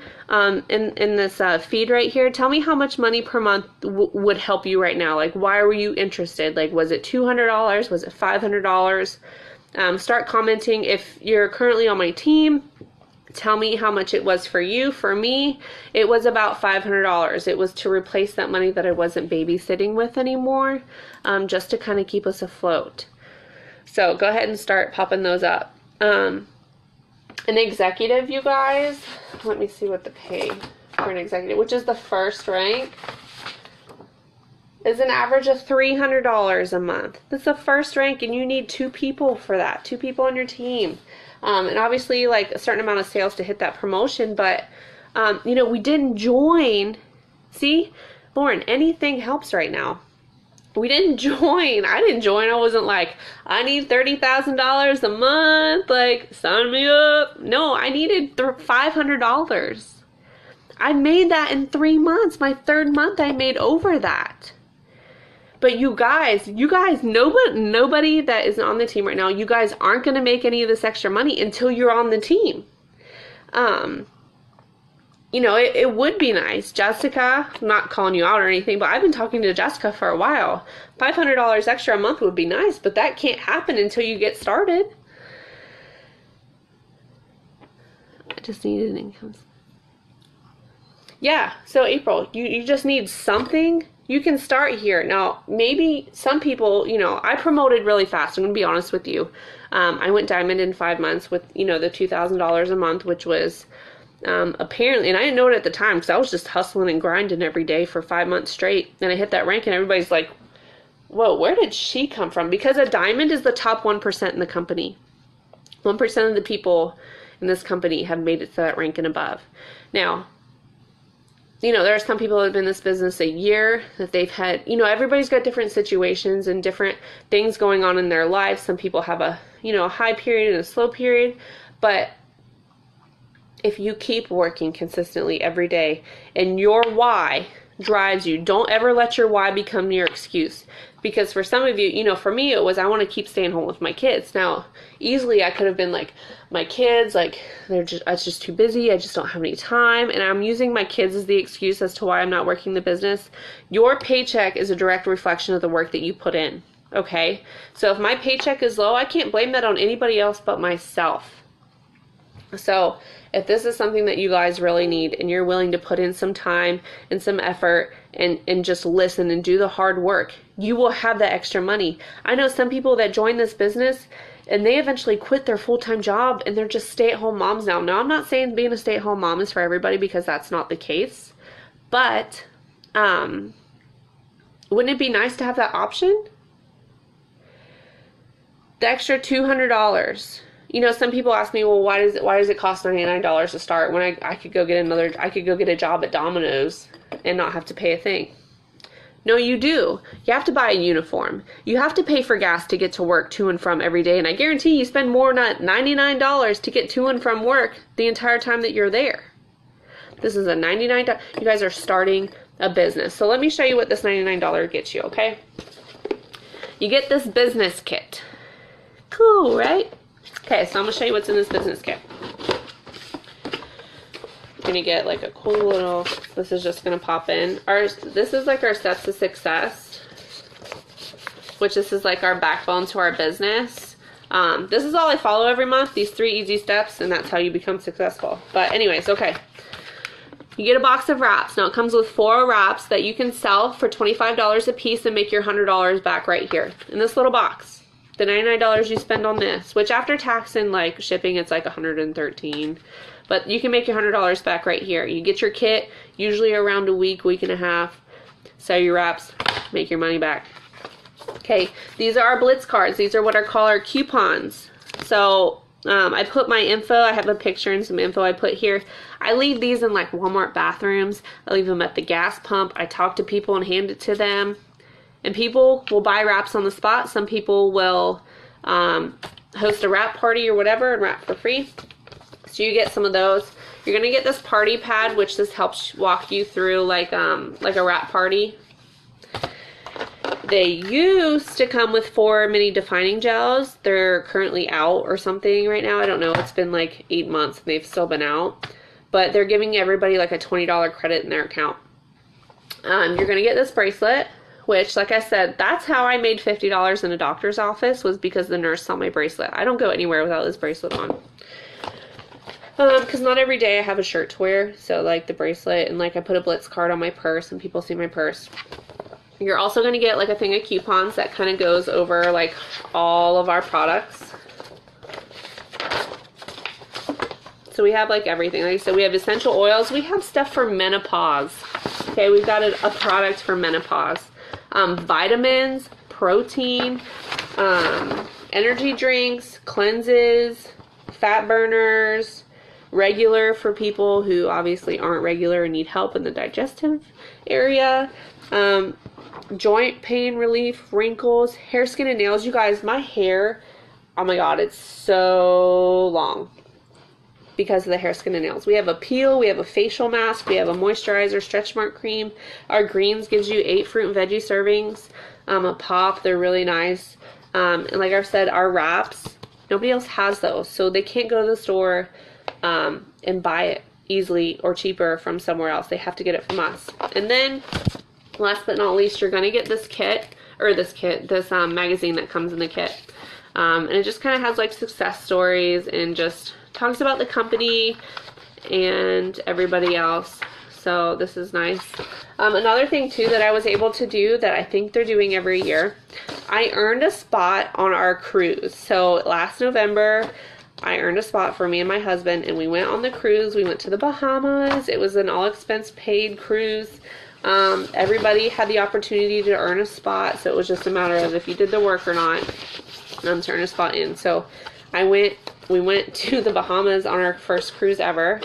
in this feed right here. Tell me how much money per month would help you right now. Like, why were you interested? Like, was it $200? Was it $500? Start commenting. If you're currently on my team, tell me how much it was for you. For me, it was about $500. It was to replace that money that I wasn't babysitting with anymore, just to kind of keep us afloat. So go ahead and start popping those up. An executive, you guys, let me see what the pay for an executive, which is the first rank, is an average of $300 a month. That's the first rank, and you need 2 people for that, 2 people on your team. And obviously like a certain amount of sales to hit that promotion, but we didn't join. See, Lauren, anything helps right now. We didn't join. I didn't join. I wasn't like, I need $30,000 a month. Like, sign me up. No, I needed $500. I made that in 3 months. My 3rd month, I made over that. But you guys, nobody that is on the team right now, you guys aren't going to make any of this extra money until you're on the team. It would be nice. Jessica, I'm not calling you out or anything, but I've been talking to Jessica for a while. $500 extra a month would be nice, but that can't happen until you get started. I just needed an income. Yeah, so April, you just need something. You can start here. Now, maybe some people, I promoted really fast. I'm going to be honest with you. I went diamond in 5 months with, the $2,000 a month, which was... apparently, and I didn't know it at the time because I was just hustling and grinding every day for 5 months straight. And I hit that rank and everybody's like, whoa, where did she come from? Because a diamond is the top 1% in the company. 1% of the people in this company have made it to that rank and above. Now, there are some people that have been in this business a year, that they've had, everybody's got different situations and different things going on in their lives. Some people have a high period and a slow period, but if you keep working consistently every day and your why drives you, don't ever let your why become your excuse. Because for some of you, for me, it was, I want to keep staying home with my kids. Now, easily I could have been like, my kids, like, it's just too busy. I just don't have any time. And I'm using my kids as the excuse as to why I'm not working the business. Your paycheck is a direct reflection of the work that you put in. Okay? So if my paycheck is low, I can't blame that on anybody else but myself. So if this is something that you guys really need and you're willing to put in some time and some effort and just listen and do the hard work, you will have that extra money. I know some people that join this business and they eventually quit their full-time job and they're just stay-at-home moms now. Now, I'm not saying being a stay-at-home mom is for everybody, because that's not the case. But wouldn't it be nice to have that option? The extra $200. You know, some people ask me, well, why does it cost $99 to start when I could go get a job at Domino's and not have to pay a thing? No, you do. You have to buy a uniform. You have to pay for gas to get to work to and from every day. And I guarantee you spend more than $99 to get to and from work the entire time that you're there. This is a $99. You guys are starting a business. So let me show you what this $99 gets you, okay? You get this business kit. Cool, right? Okay, so I'm going to show you what's in this business kit. You're going to get like a cool little, this is just going to pop in. This is like our steps to success, which this is like our backbone to our business. This is all I follow every month, these 3 easy steps, and that's how you become successful. But anyways, okay. You get a box of wraps. Now it comes with 4 wraps that you can sell for $25 a piece and make your $100 back right here in this little box. The $99 you spend on this, which after tax and like shipping, it's like $113. But you can make your $100 back right here. You get your kit, usually around a week, week and a half. Sell your wraps, make your money back. Okay, these are our Blitz cards. These are what I call our coupons. So I put my info. I have a picture and some info I put here. I leave these in like Walmart bathrooms. I leave them at the gas pump. I talk to people and hand it to them. And people will buy wraps on the spot. Some people will host a wrap party or whatever and wrap for free. So you get some of those. You're gonna get this party pad, which this helps walk you through like a wrap party. They used to come with 4 mini defining gels. They're currently out or something right now. I don't know. It's been like 8 months and they've still been out. But they're giving everybody like a $20 credit in their account. You're gonna get this bracelet, which, like I said, that's how I made $50 in a doctor's office, was because the nurse saw my bracelet. I don't go anywhere without this bracelet on. Because not every day I have a shirt to wear. So like the bracelet, and like I put a Blitz card on my purse and people see my purse. You're also going to get like a thing of coupons that kind of goes over like all of our products. So we have like everything. Like I said, we have essential oils. We have stuff for menopause. Okay, we've got a product for menopause. Vitamins, protein, energy drinks, cleanses, fat burners, regular for people who obviously aren't regular and need help in the digestive area, joint pain relief, wrinkles, hair, skin, and nails. You guys, my hair, oh my god, it's so long because of the hair, skin, and nails. We have a peel, we have a facial mask, we have a moisturizer, stretch mark cream. Our greens gives you 8 fruit and veggie servings, a pop. They're really nice. And like I've said, our wraps, nobody else has those, so they can't go to the store and buy it easily or cheaper from somewhere else. They have to get it from us. And then last but not least, you're going to get this magazine that comes in the kit. And it just kind of has like success stories and just talks about the company and everybody else. So this is nice. Another thing too that I was able to do that I think they're doing every year, I earned a spot on our cruise. So last November, I earned a spot for me and my husband, and we went on the cruise. We went to the Bahamas. It was an all expense paid cruise. Everybody had the opportunity to earn a spot, so it was just a matter of if you did the work or not to earn a spot in. So we went to the Bahamas on our first cruise ever.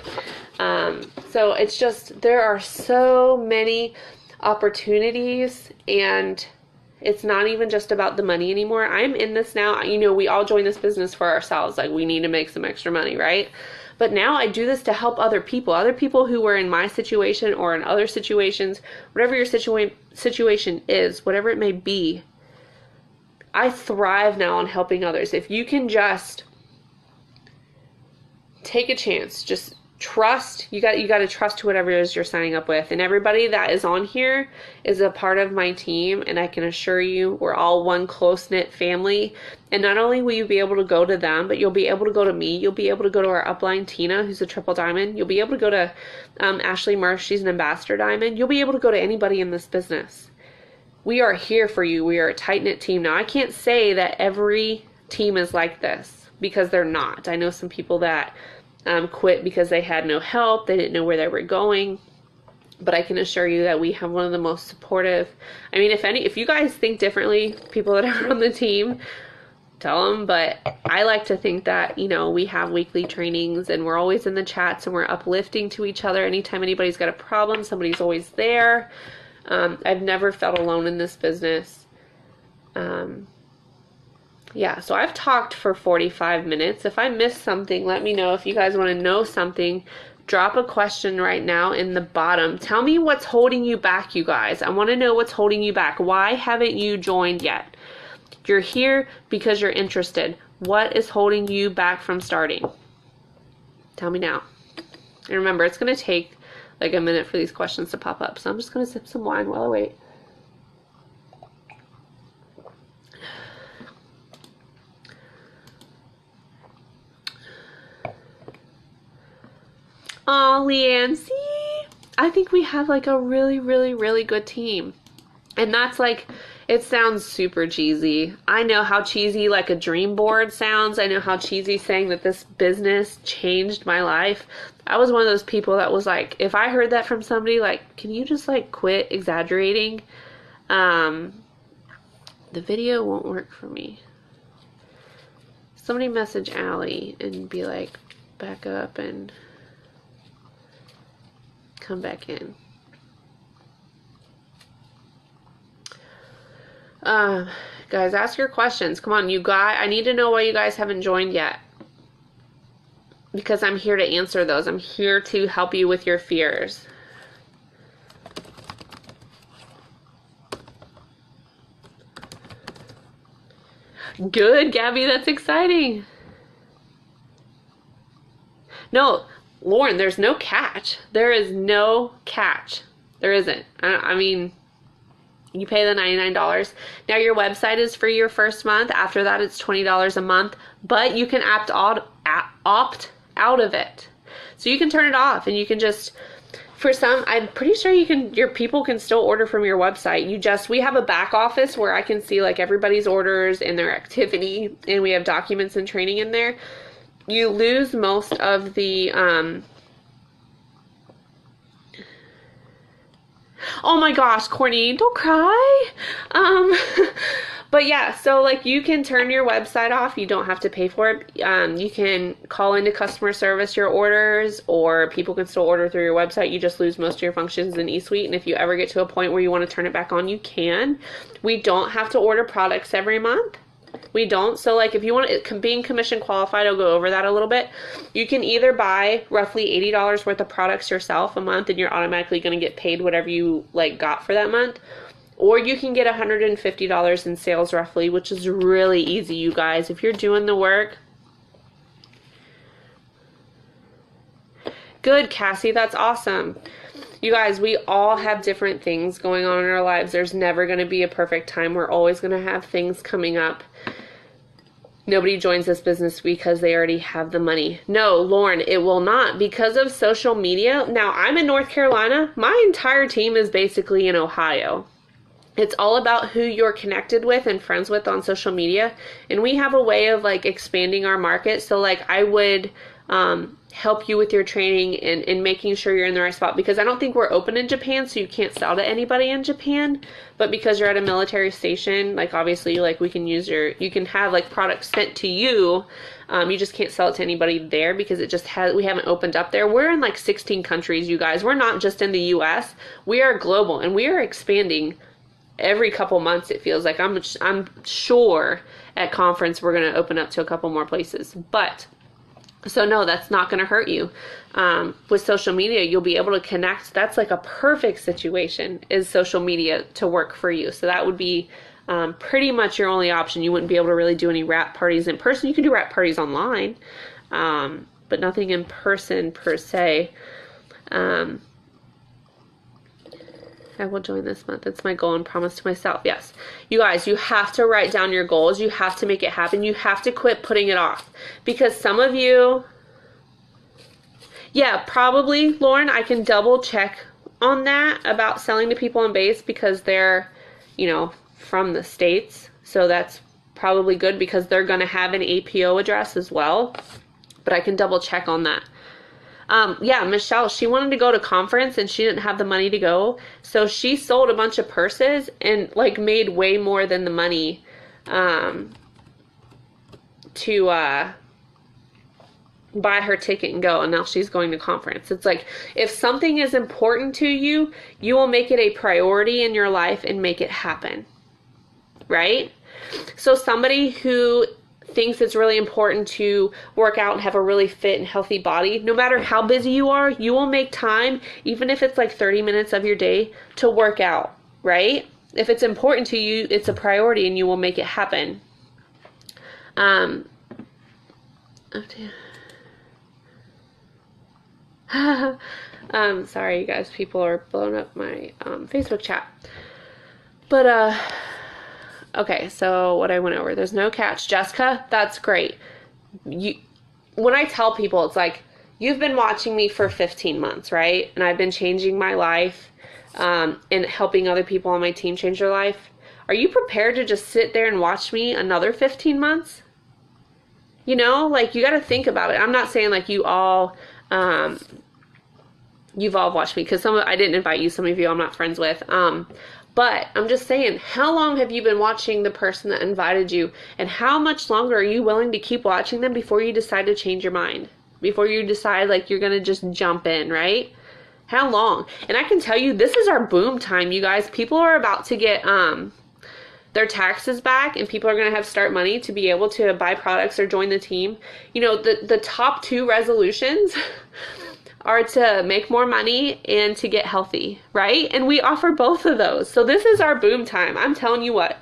So it's just, there are so many opportunities, and it's not even just about the money anymore. I'm in this now. You know, we all join this business for ourselves. Like, we need to make some extra money, right? But now I do this to help other people who were in my situation or in other situations, whatever your situation is, whatever it may be. I thrive now on helping others. If you can just take a chance, just you got to trust whatever it is you're signing up with. And everybody that is on here is a part of my team, and I can assure you we're all one close-knit family. And not only will you be able to go to them, but you'll be able to go to me. You'll be able to go to our upline Tina, who's a triple diamond. You'll be able to go to Ashley Murph, she's an ambassador diamond. You'll be able to go to anybody in this business. We are here for you. We are a tight-knit team. Now, I can't say that every team is like this, because they're not. I know some people that quit because they had no help. They didn't know where they were going. But I can assure you that we have one of the most supportive. I mean, if you guys think differently, people that are on the team, tell them. But I like to think that, you know, we have weekly trainings and we're always in the chats and we're uplifting to each other. Anytime anybody's got a problem, somebody's always there. I've never felt alone in this business. Yeah, so I've talked for 45 minutes. If I missed something, let me know. If you guys want to know something, drop a question right now in the bottom. Tell me what's holding you back, you guys. I want to know what's holding you back. Why haven't you joined yet? You're here because you're interested. What is holding you back from starting? Tell me now. And remember, it's going to take like a minute for these questions to pop up. So I'm just going to sip some wine while I wait. Oh, Leanne, see? I think we have like a really, really, really good team. And that's like, it sounds super cheesy. I know how cheesy like a dream board sounds. I know how cheesy saying that this business changed my life. I was one of those people that was like, if I heard that from somebody, like, can you just like quit exaggerating? The video won't work for me. Somebody message Allie and be like, back up and come back in. Guys, ask your questions. Come on, you guys. I need to know why you guys haven't joined yet. Because I'm here to answer those. I'm here to help you with your fears. Good, Gabby. That's exciting. No, Lauren, there's no catch. There is no catch. There isn't. I mean, you pay the $99. Now your website is for your first month. After that, it's $20 a month. But you can opt out of it. So you can turn it off, and you can just, for some, I'm pretty sure your people can still order from your website. We have a back office where I can see like everybody's orders and their activity, and we have documents and training in there. You lose most of the, oh my gosh, Courtney, don't cry. But yeah, so like you can turn your website off. You don't have to pay for it. You can call into customer service your orders, or people can still order through your website. You just lose most of your functions in eSuite. And if you ever get to a point where you want to turn it back on, you can. We don't have to order products every month. We don't. So like if you want to, being commission qualified, I'll go over that a little bit. You can either buy roughly $80 worth of products yourself a month, and you're automatically going to get paid whatever you like got for that month. Or you can get $150 in sales roughly, which is really easy, you guys. If you're doing the work. Good, Cassie. That's awesome. You guys, we all have different things going on in our lives. There's never going to be a perfect time. We're always going to have things coming up. Nobody joins this business because they already have the money. No, Lauren, it will not. Because of social media. Now, I'm in North Carolina. My entire team is basically in Ohio. It's all about who you're connected with and friends with on social media. And we have a way of like expanding our market. So like I would help you with your training and making sure you're in the right spot, because I don't think we're open in Japan, so you can't sell to anybody in Japan. But because you're at a military station, like obviously like you can have like products sent to you. You just can't sell it to anybody there because we haven't opened up there. We're in like 16 countries, you guys. We're not just in the US. We are global, and we are expanding every couple months. It feels like I'm sure at conference we're going to open up to a couple more places. But so no, that's not going to hurt you. With social media, you'll be able to connect. That's like a perfect situation, is social media to work for you. So that would be pretty much your only option. You wouldn't be able to really do any wrap parties in person. You can do wrap parties online. But but nothing in person per se. I will join this month. It's my goal and promise to myself. Yes. You guys, you have to write down your goals. You have to make it happen. You have to quit putting it off. Because some of you, yeah, probably, Lauren, I can double check on that about selling to people on base because they're, from the States. So that's probably good because they're going to have an APO address as well. But I can double check on that. Yeah, Michelle, she wanted to go to conference and she didn't have the money to go. So she sold a bunch of purses and made way more than the money, to, buy her ticket and go. And now she's going to conference. It's if something is important to you, you will make it a priority in your life and make it happen. Right? So somebody who thinks it's really important to work out and have a really fit and healthy body, no matter how busy you are, you will make time, even if it's 30 minutes of your day, to work out, right? If it's important to you, it's a priority and you will make it happen. Oh dear. Sorry, you guys, people are blowing up my Facebook chat. But, okay, so what I went over, there's no catch. Jessica, that's great. When I tell people, it's you've been watching me for 15 months, right? And I've been changing my life and helping other people on my team change their life. Are you prepared to just sit there and watch me another 15 months? You got to think about it. I'm not saying you all, you've all watched me because I didn't invite you. Some of you I'm not friends with. But I'm just saying, how long have you been watching the person that invited you? And how much longer are you willing to keep watching them before you decide to change your mind? Before you decide you're going to just jump in, right? How long? And I can tell you, this is our boom time, you guys. People are about to get their taxes back and people are going to have start money to be able to buy products or join the team. The top 2 resolutions are to make more money and to get healthy, right? And we offer both of those. So this is our boom time. I'm telling you what,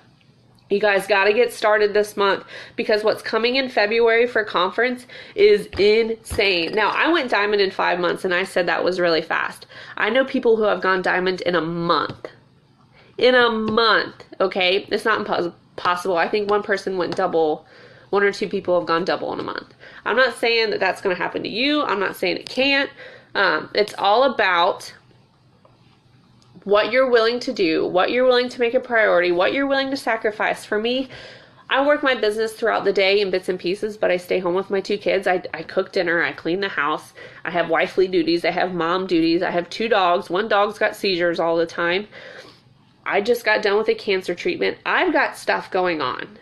you guys got to get started this month because what's coming in February for conference is insane. Now, I went diamond in 5 months and I said that was really fast. I know people who have gone diamond in a month. In a month, okay? It's not impossible. I think one person went double. 1 or 2 people have gone double in a month. I'm not saying that that's going to happen to you. I'm not saying it can't. It's all about what you're willing to do, what you're willing to make a priority, what you're willing to sacrifice. For me, I work my business throughout the day in bits and pieces, but I stay home with my 2 kids. I cook dinner. I clean the house. I have wifely duties. I have mom duties. I have 2 dogs. 1 dog's got seizures all the time. I just got done with a cancer treatment. I've got stuff going on.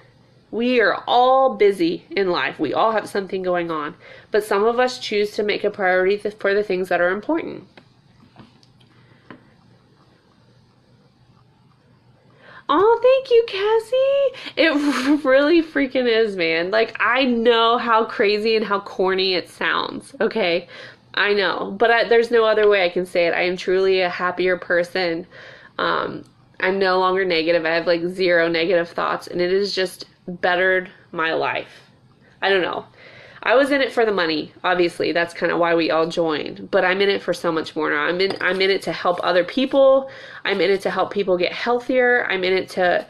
We are all busy in life. We all have something going on. But some of us choose to make a priority for the things that are important. Oh, thank you, Cassie. It really freaking is, man. I know how crazy and how corny it sounds, okay? I know. But there's no other way I can say it. I am truly a happier person. I'm no longer negative. I have 0 negative thoughts. And it has just bettered my life. I don't know. I was in it for the money, obviously. That's kind of why we all joined. But I'm in it for so much more now. I'm in it to help other people. I'm in it to help people get healthier. I'm in it to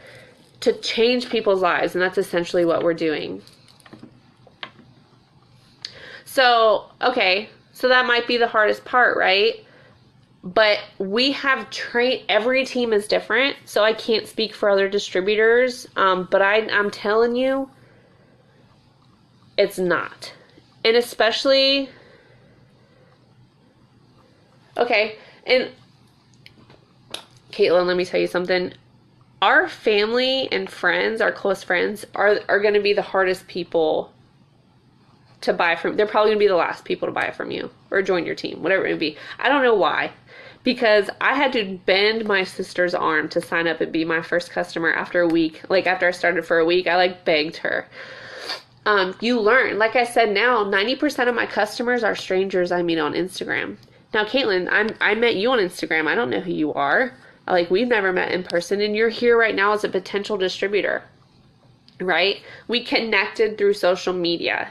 change people's lives, and that's essentially what we're doing. So, okay, so that might be the hardest part, right? But we have trained, every team is different, so I can't speak for other distributors, but I'm telling you, it's not. And especially, okay, and Caitlin, let me tell you something. Our family and friends, our close friends, are going to be the hardest people to buy from. They're probably going to be the last people to buy it from you or join your team, whatever it may be. I don't know why. Because I had to bend my sister's arm to sign up and be my first customer after a week. After I started for a week, I begged her. You learn. Like I said, now 90% of my customers are strangers I meet on Instagram. Now, Caitlin, I met you on Instagram. I don't know who you are. We've never met in person, and you're here right now as a potential distributor, right? We connected through social media.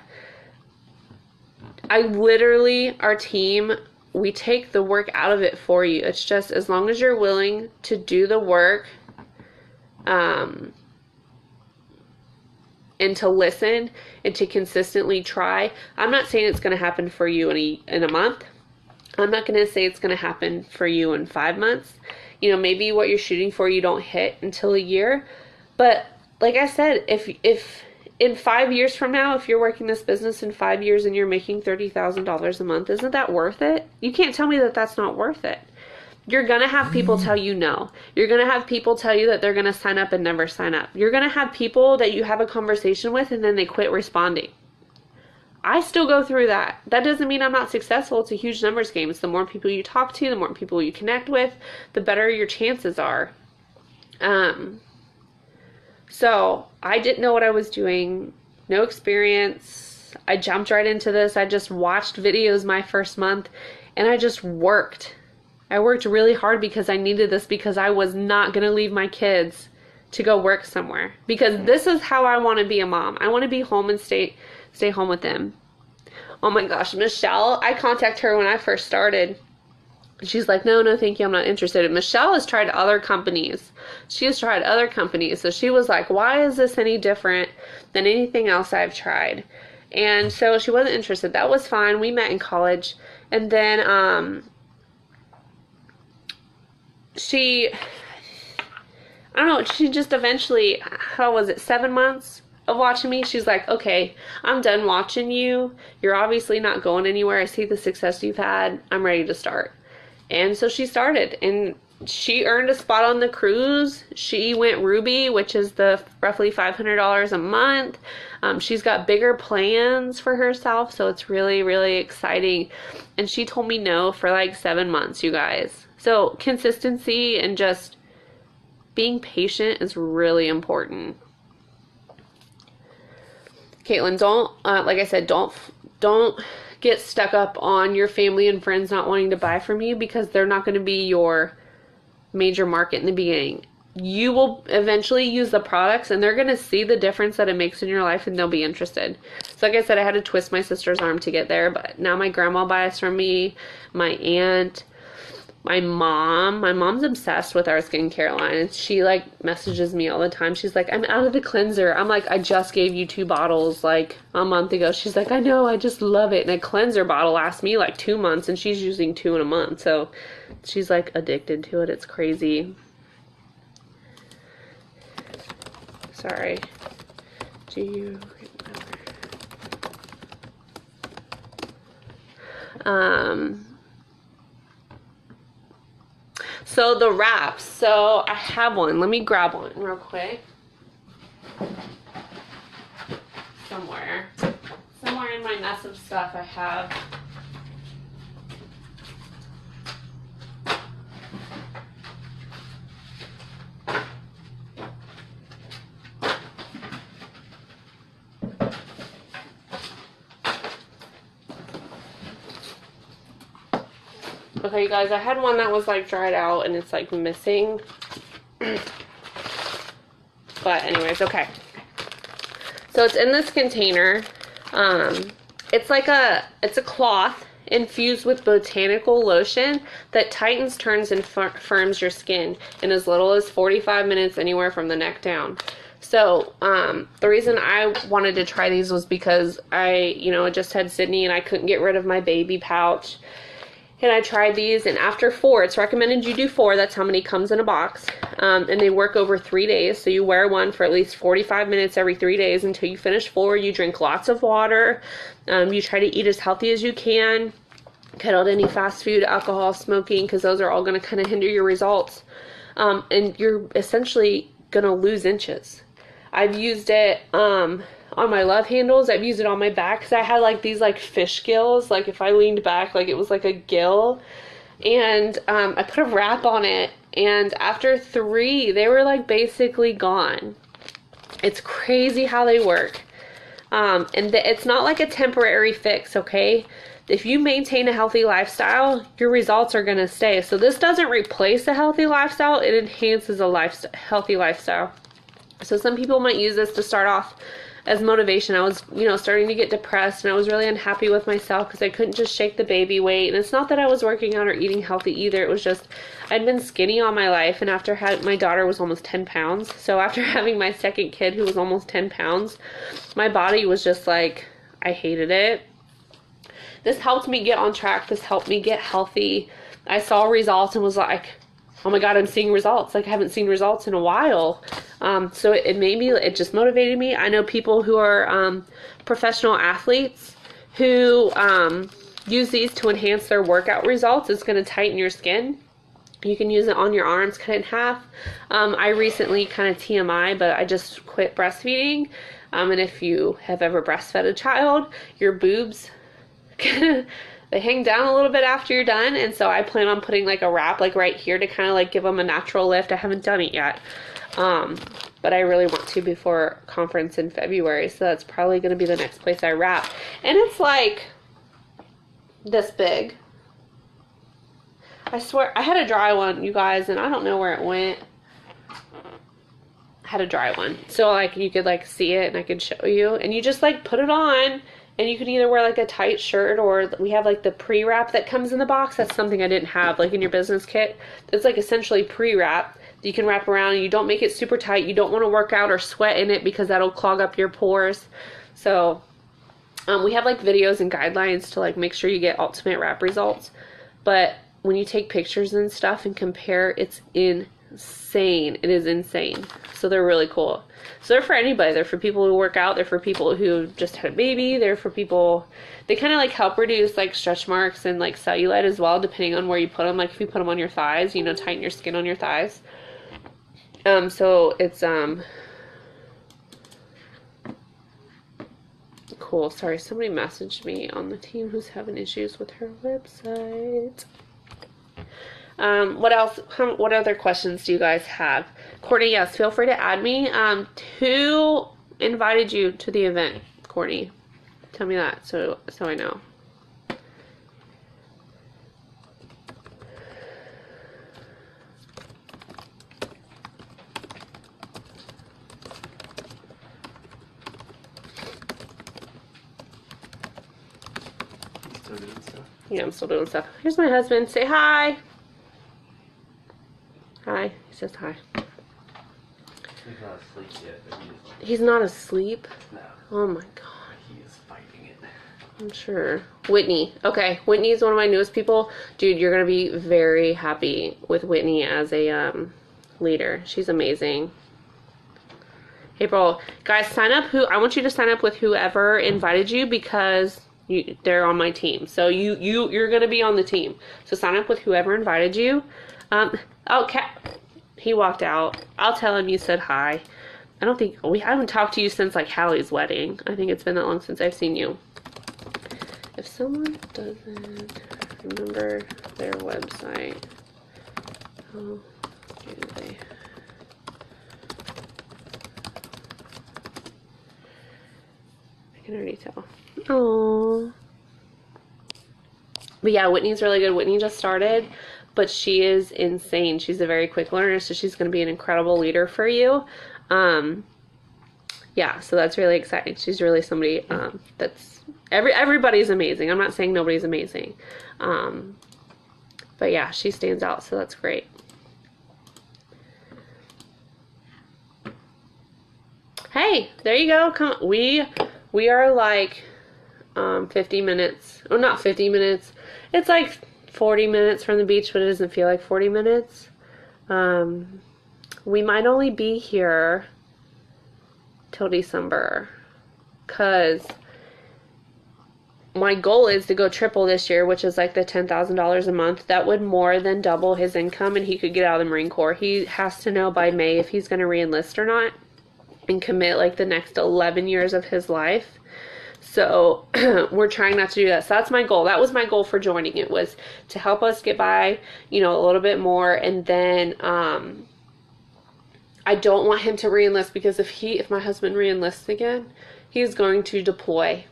I literally, our team, we take the work out of it for you. It's just as long as you're willing to do the work, and to listen and to consistently try. I'm not saying it's going to happen for you in a month. I'm not going to say it's going to happen for you in 5 months. You know, maybe what you're shooting for you don't hit until a year. But like I said, if in 5 years from now, if you're working this business in 5 years and you're making $30,000 a month, isn't that worth it? You can't tell me that that's not worth it. You're going to have people tell you no. You're going to have people tell you that they're going to sign up and never sign up. You're going to have people that you have a conversation with and then they quit responding. I still go through that. That doesn't mean I'm not successful. It's a huge numbers game. It's the more people you talk to, the more people you connect with, the better your chances are. So I didn't know what I was doing. No experience. I jumped right into this. I just watched videos my first month and I just worked. I worked really hard because I needed this, because I was not going to leave my kids to go work somewhere. Because this is how I want to be a mom. I want to be home and stay home with them. Oh my gosh, Michelle, I contacted her when I first started. She's like, no, thank you, I'm not interested. And Michelle has tried other companies. She has tried other companies. So she was like, why is this any different than anything else I've tried? And so she wasn't interested. That was fine. We met in college. And then, she just eventually, how was it, 7 months of watching me? She's like, okay, I'm done watching you. You're obviously not going anywhere. I see the success you've had. I'm ready to start. And so she started, and she earned a spot on the cruise. She went Ruby, which is the roughly $500 a month. She's got bigger plans for herself, so it's really, really exciting. And she told me no for like 7 months, you guys. So consistency and just being patient is really important. Caitlin, don't, like I said, don't get stuck up on your family and friends not wanting to buy from you, because they're not going to be your major market in the beginning. You will eventually use the products and they're going to see the difference that it makes in your life and they'll be interested. So like I said, I had to twist my sister's arm to get there, but now my grandma buys from me, my aunt, my mom's obsessed with our skincare line, and she like messages me all the time. She's like, I'm out of the cleanser. I'm like, I just gave you 2 bottles like a month ago. She's like, I know, I just love it. And a cleanser bottle lasts me like 2 months, and she's using 2 in a month. So she's like addicted to it. It's crazy. Sorry. Do you remember? So the wraps. So I have one. Let me grab one real quick. Somewhere in my mess of stuff I have. Okay, you guys, I had one that was like dried out and it's like missing. But anyways, okay. So it's in this container. It's a cloth infused with botanical lotion that tightens, turns, and firms your skin in as little as 45 minutes anywhere from the neck down. So, the reason I wanted to try these was because I just had Sydney and I couldn't get rid of my baby pouch. And I tried these, and after 4, it's recommended you do 4. That's how many comes in a box. And they work over 3 days. So you wear one for at least 45 minutes every 3 days until you finish 4. You drink lots of water. You try to eat as healthy as you can. Cut out any fast food, alcohol, smoking, because those are all going to kind of hinder your results. And you're essentially going to lose inches. I've used it on my love handles. I've used it on my back because I had like these like fish gills. Like if I leaned back, like it was like a gill. And I put a wrap on it. And after 3, they were like basically gone. It's crazy how they work. And it's not like a temporary fix, okay? If you maintain a healthy lifestyle, your results are going to stay. So this doesn't replace a healthy lifestyle. It enhances a healthy lifestyle. So some people might use this to start off as motivation. I was, starting to get depressed, and I was really unhappy with myself because I couldn't just shake the baby weight. And it's not that I was working out or eating healthy either. It was just I'd been skinny all my life, and after my daughter was almost 10 pounds. So after having my second kid who was almost 10 pounds, my body was just like, I hated it. This helped me get on track. This helped me get healthy. I saw results and was like, oh my God, I'm seeing results. Like, I haven't seen results in a while. So it just motivated me. I know people who are professional athletes who use these to enhance their workout results. It's going to tighten your skin. You can use it on your arms, cut it in half. I recently, kind of TMI, but I just quit breastfeeding. And if you have ever breastfed a child, your boobs they hang down a little bit after you're done, and so I plan on putting like a wrap like right here to kind of like give them a natural lift. I haven't done it yet, but I really want to before conference in February, so that's probably going to be the next place I wrap. And it's like this big. I swear I had a dry one, you guys, and I don't know where it went. I had a dry one, so like you could like see it and I could show you, and you just like put it on. And you can either wear like a tight shirt, or we have like the pre-wrap that comes in the box. That's something I didn't have like in your business kit. It's like essentially pre-wrap that you can wrap around, and you don't make it super tight. You don't want to work out or sweat in it because that'll clog up your pores. So we have like videos and guidelines to like make sure you get ultimate wrap results. But when you take pictures and stuff and compare, it's insane. It is insane. So they're really cool. So they're for anybody. They're for people who work out. They're for people who just had a baby. They're for people, they kind of like help reduce like stretch marks and like cellulite as well, depending on where you put them. Like if you put them on your thighs, tighten your skin on your thighs. So it's cool. Sorry, somebody messaged me on the team who's having issues with her website. What else? What other questions do you guys have? Courtney, yes, feel free to add me. Who invited you to the event, Courtney? Tell me that so I know. Still doing stuff? Yeah, I'm still doing stuff. Here's my husband. Say hi. Hi. He says hi. He's not asleep yet, but He's not asleep? No. Oh my God. He is fighting it. I'm sure. Whitney. Okay, Whitney is one of my newest people. Dude, you're going to be very happy with Whitney as a leader. She's amazing. April, guys, sign up. I want you to sign up with whoever invited you, because they're on my team. So you're going to be on the team. So sign up with whoever invited you. He walked out. I'll tell him you said hi. I haven't talked to you since like Hallie's wedding. I think it's been that long since I've seen you. If someone doesn't remember their website, how do they? I can already tell. Oh. But yeah, Whitney's really good. Whitney just started, but she is insane. She's a very quick learner, so she's going to be an incredible leader for you. Yeah, so that's really exciting. She's really somebody that's everybody's amazing. I'm not saying nobody's amazing. But yeah, she stands out, so that's great. Hey, there you go. Come on. We are like 50 minutes. Oh, not 50 minutes. It's like 40 minutes from the beach, but it doesn't feel like 40 minutes. We might only be here till December, because my goal is to go triple this year, which is like the $10,000 a month. That would more than double his income, and he could get out of the Marine Corps. He has to know by May if he's going to re-enlist or not and commit like the next 11 years of his life. So we're trying not to do that. So that's my goal. That was my goal for joining it, was to help us get by, a little bit more. And then I don't want him to re-enlist, because if my husband re-enlists again, he's going to deploy.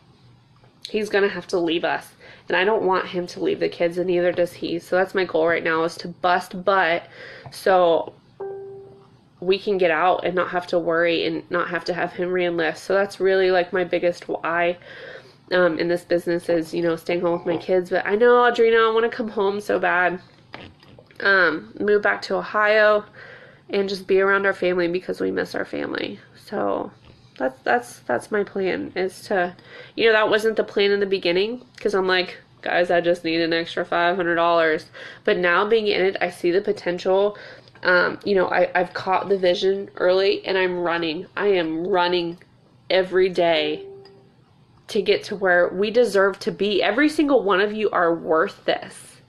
He's going to have to leave us. And I don't want him to leave the kids, and neither does he. So that's my goal right now, is to bust butt. So we can get out and not have to worry and not have to have him re-enlist. So that's really like my biggest why in this business is, you know, staying home with my kids. But I know, Audrina, I want to come home so bad. Move back to Ohio and just be around our family because we miss our family. So that's my plan, is to, you know, that wasn't the plan in the beginning because I'm like, guys, I just need an extra $500. But now being in it, I see the potential. You know, I've caught the vision early and I'm running. I am running every day to get to where we deserve to be. Every single one of you are worth this.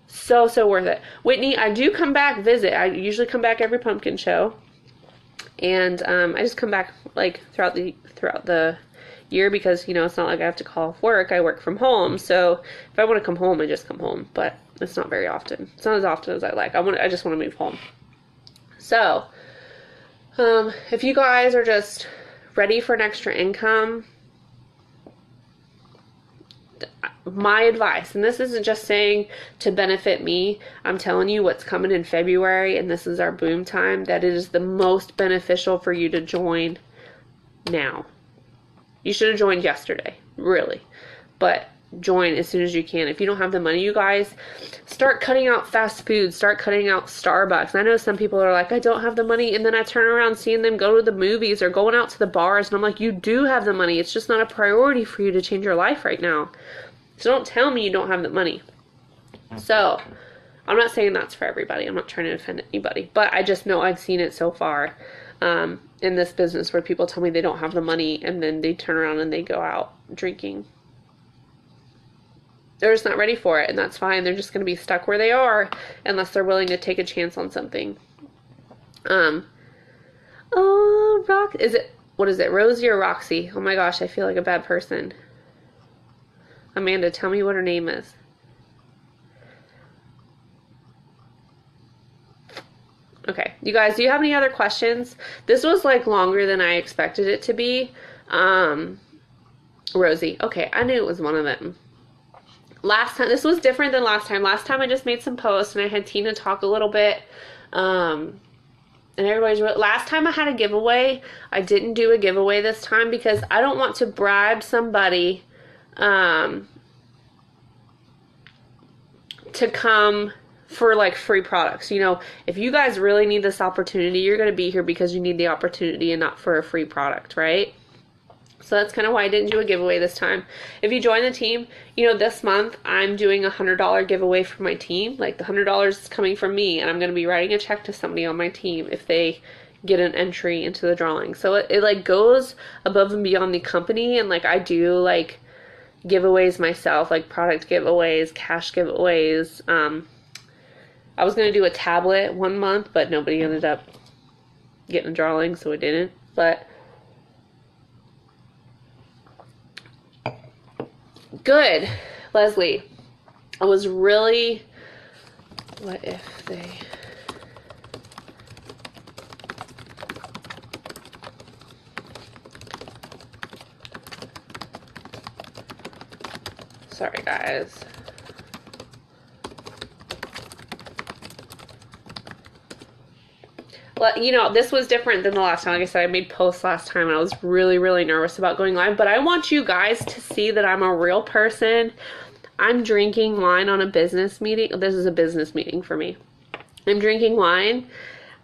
So worth it. Whitney, I do come back visit. I usually come back every pumpkin show. And I just come back like throughout the year because, you know, it's not like I have to call off work. I work from home. So if I want to come home, I just come home. But it's not very often. It's not as often as I like. I just want to move home. So, if you guys are just ready for an extra income, my advice, and this isn't just saying to benefit me, I'm telling you what's coming in February, and this is our boom time, that it is the most beneficial for you to join now. You should have joined yesterday, really. But join as soon as you can. If you don't have the money, you guys, start cutting out fast food, start cutting out Starbucks. I know some people are like, I don't have the money, and then I turn around seeing them go to the movies or going out to the bars, and I'm like, you do have the money. It's just not a priority for you to change your life right now. So don't tell me you don't have the money. So I'm not saying that's for everybody. I'm not trying to offend anybody, but I just know I've seen it so far in this business where people tell me they don't have the money and then they turn around and they go out drinking. They're just not ready for it, and that's fine. They're just going to be stuck where they are unless they're willing to take a chance on something. What is it, Rosie or Roxy? Oh my gosh, I feel like a bad person. Amanda, tell me what her name is. Okay, you guys, do you have any other questions? This was like longer than I expected it to be. Rosie. Okay, I knew it was one of them. Last time, this was different than last time. Last time I just made some posts and I had Tina talk a little bit. And last time I had a giveaway. I didn't do a giveaway this time because I don't want to bribe somebody to come for like free products. You know, if you guys really need this opportunity, you're going to be here because you need the opportunity and not for a free product, right? So that's kind of why I didn't do a giveaway this time. If you join the team, you know, this month I'm doing a $100 giveaway for my team. Like the $100 is coming from me, and I'm going to be writing a check to somebody on my team if they get an entry into the drawing. So it like goes above and beyond the company, and like I do like giveaways myself, like product giveaways, cash giveaways. I was going to do a tablet one month, but nobody ended up getting a drawing, so I didn't. But good, Leslie. I was really, what if they, sorry guys. Well, you know, this was different than the last time. Like I said, I made posts last time and I was really, really nervous about going live. But I want you guys to see that I'm a real person. I'm drinking wine on a business meeting. This is a business meeting for me. I'm drinking wine.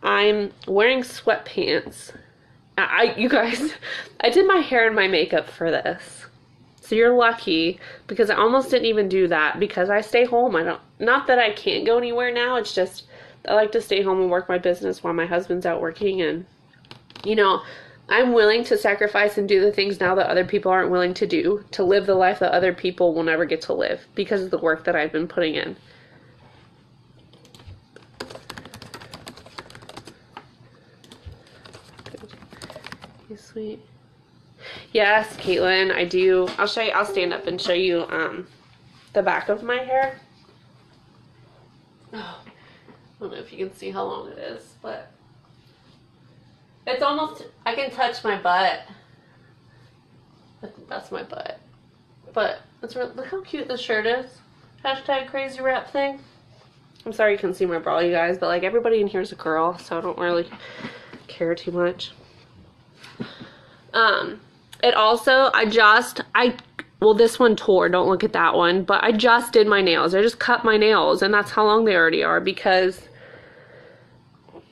I'm wearing sweatpants. You guys, I did my hair and my makeup for this. So you're lucky because I almost didn't even do that because I stay home. Not that I can't go anywhere now. It's just I like to stay home and work my business while my husband's out working. And, you know, I'm willing to sacrifice and do the things now that other people aren't willing to do, to live the life that other people will never get to live because of the work that I've been putting in. You sweet. Yes, Caitlin, I do. I'll show you. I'll stand up and show you the back of my hair. Oh. I don't know if you can see how long it is, but it's almost, I can touch my butt. I think that's my butt. But it's really, look how cute this shirt is. Hashtag crazy wrap thing. I'm sorry you couldn't see my bra, you guys, but like everybody in here is a girl, so I don't really care too much. It also, well, this one tore, don't look at that one, but I just did my nails. I just cut my nails, and that's how long they already are, because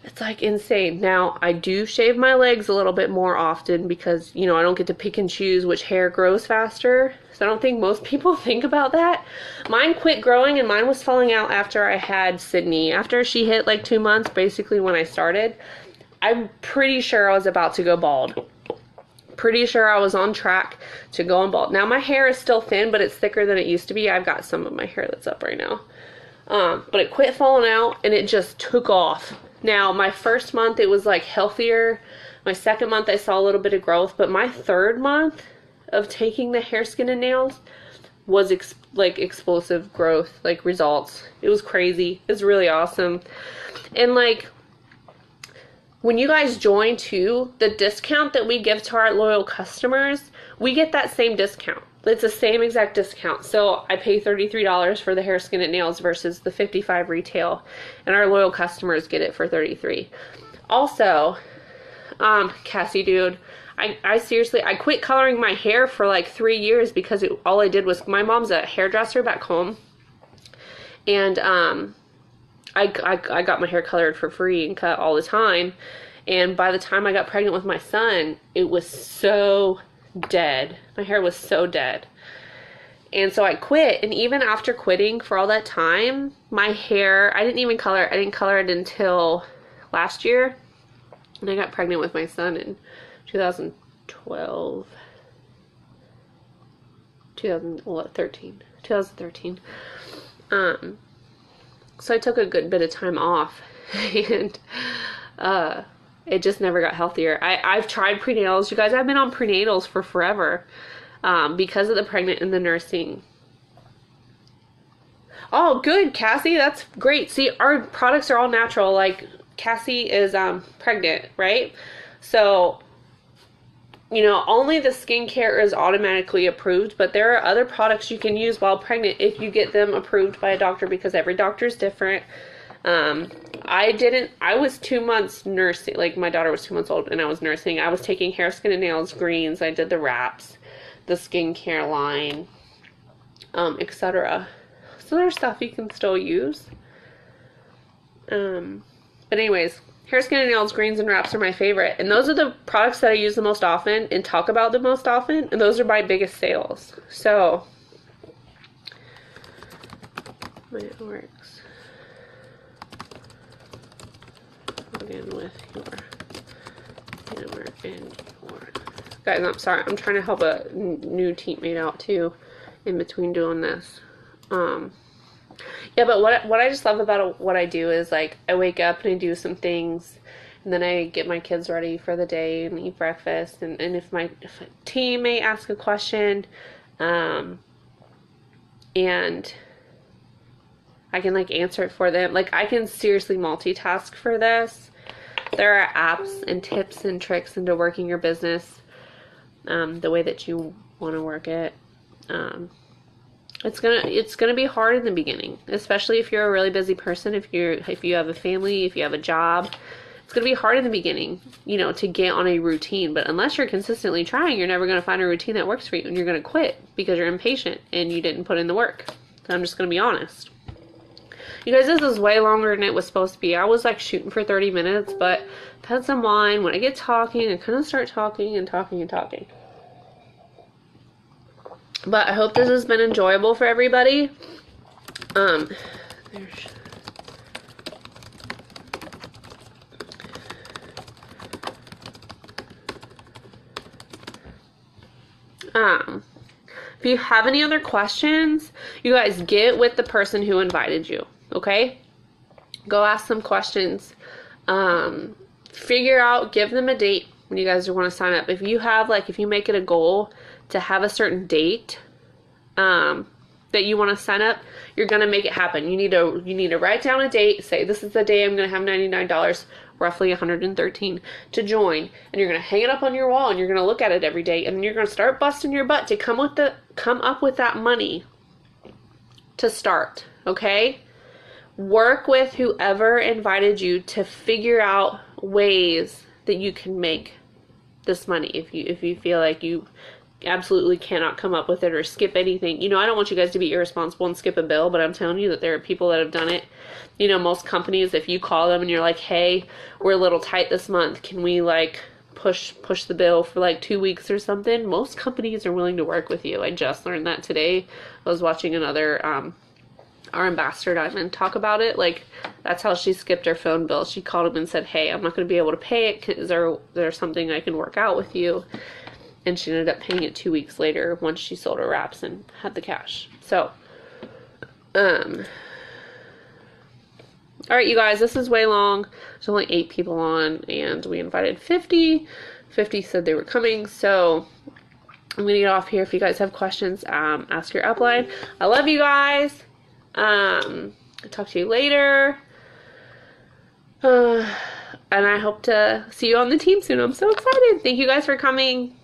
it's like insane. Now, I do shave my legs a little bit more often because, you know, I don't get to pick and choose which hair grows faster. So I don't think most people think about that. Mine quit growing, and mine was falling out after I had Sydney. After she hit like 2 months, basically when I started, I'm pretty sure I was about to go bald. Pretty sure I was on track to go bald. Now my hair is still thin, but it's thicker than it used to be. I've got some of my hair that's up right now. But it quit falling out, and it just took off. Now, my first month, it was like healthier. My second month, I saw a little bit of growth. But my third month of taking the hair, skin, and nails was like explosive growth, like results. It was crazy. It's really awesome. And like, when you guys join too, the discount that we give to our loyal customers, we get that same discount. It's the same exact discount. So I pay $33 for the hair, skin, and nails versus the $55 retail. And our loyal customers get it for $33. Also, Cassie, dude, I seriously, I quit coloring my hair for like 3 years because all I did was, my mom's a hairdresser back home. And I got my hair colored for free and cut all the time. And by the time I got pregnant with my son, it was so dead. My hair was so dead. And so I quit. And even after quitting for all that time, my hair, I didn't color it until last year. And I got pregnant with my son in 2013. So I took a good bit of time off, and it just never got healthier. I've tried prenatals. You guys, I've been on prenatals for forever because of the pregnant and the nursing. Oh, good, Cassie. That's great. See, our products are all natural. Like, Cassie is pregnant, right? So, you know, only the skincare is automatically approved, but there are other products you can use while pregnant if you get them approved by a doctor, because every doctor is different. I was 2 months nursing, like my daughter was 2 months old and I was nursing. I was taking hair, skin, and nails, greens. I did the wraps, the skincare line, etc. So there's stuff you can still use. But anyways, hair, skin, and nails, greens, and wraps are my favorite. And those are the products that I use the most often and talk about the most often. And those are my biggest sales. So, it works. Log in with your camera and your... Guys, I'm sorry. I'm trying to help a new teammate out too in between doing this. Yeah, but what I just love about what I do is, like, I wake up and I do some things, and then I get my kids ready for the day and eat breakfast, and if a teammate asks a question, and I can, like, answer it for them. Like, I can seriously multitask for this. There are apps and tips and tricks into working your business the way that you want to work it. It's gonna be hard in the beginning, especially if you're a really busy person, if you have a family, if you have a job. It's gonna be hard in the beginning, you know, to get on a routine. But unless you're consistently trying, you're never gonna find a routine that works for you, and you're gonna quit because you're impatient and you didn't put in the work. So I'm just gonna be honest. You guys, this is way longer than it was supposed to be. I was like shooting for 30 minutes, but I've had some wine. When I get talking, I kind of start talking and talking and talking. But I hope this has been enjoyable for everybody. If you have any other questions, you guys get with the person who invited you, okay? Go ask them questions. Figure out, give them a date when you guys want to sign up. If you make it a goal to have a certain date that you want to sign up, you're going to make it happen. You need to write down a date, say this is the day I'm going to have $99, roughly $113 to join, and you're going to hang it up on your wall, and you're going to look at it every day, and you're going to start busting your butt to come up with that money to start, okay? work with whoever invited you to figure out ways that you can make this money. If you feel like you absolutely cannot come up with it or skip anything. You know, I don't want you guys to be irresponsible and skip a bill, but I'm telling you that there are people that have done it. You know, most companies, if you call them and you're like, hey, we're a little tight this month, can we like push the bill for like 2 weeks or something? Most companies are willing to work with you. I just learned that today. I was watching another our ambassador Diamond talk about it. Like, that's how she skipped her phone bill. She called him and said, hey, I'm not going to be able to pay it. Is there something I can work out with you? And she ended up paying it 2 weeks later once she sold her wraps and had the cash. So, all right, you guys, this is way long. There's only 8 people on, and we invited 50. 50 said they were coming, so I'm going to get off here. If you guys have questions, ask your upline. I love you guys. I'll talk to you later. And I hope to see you on the team soon. I'm so excited. Thank you guys for coming.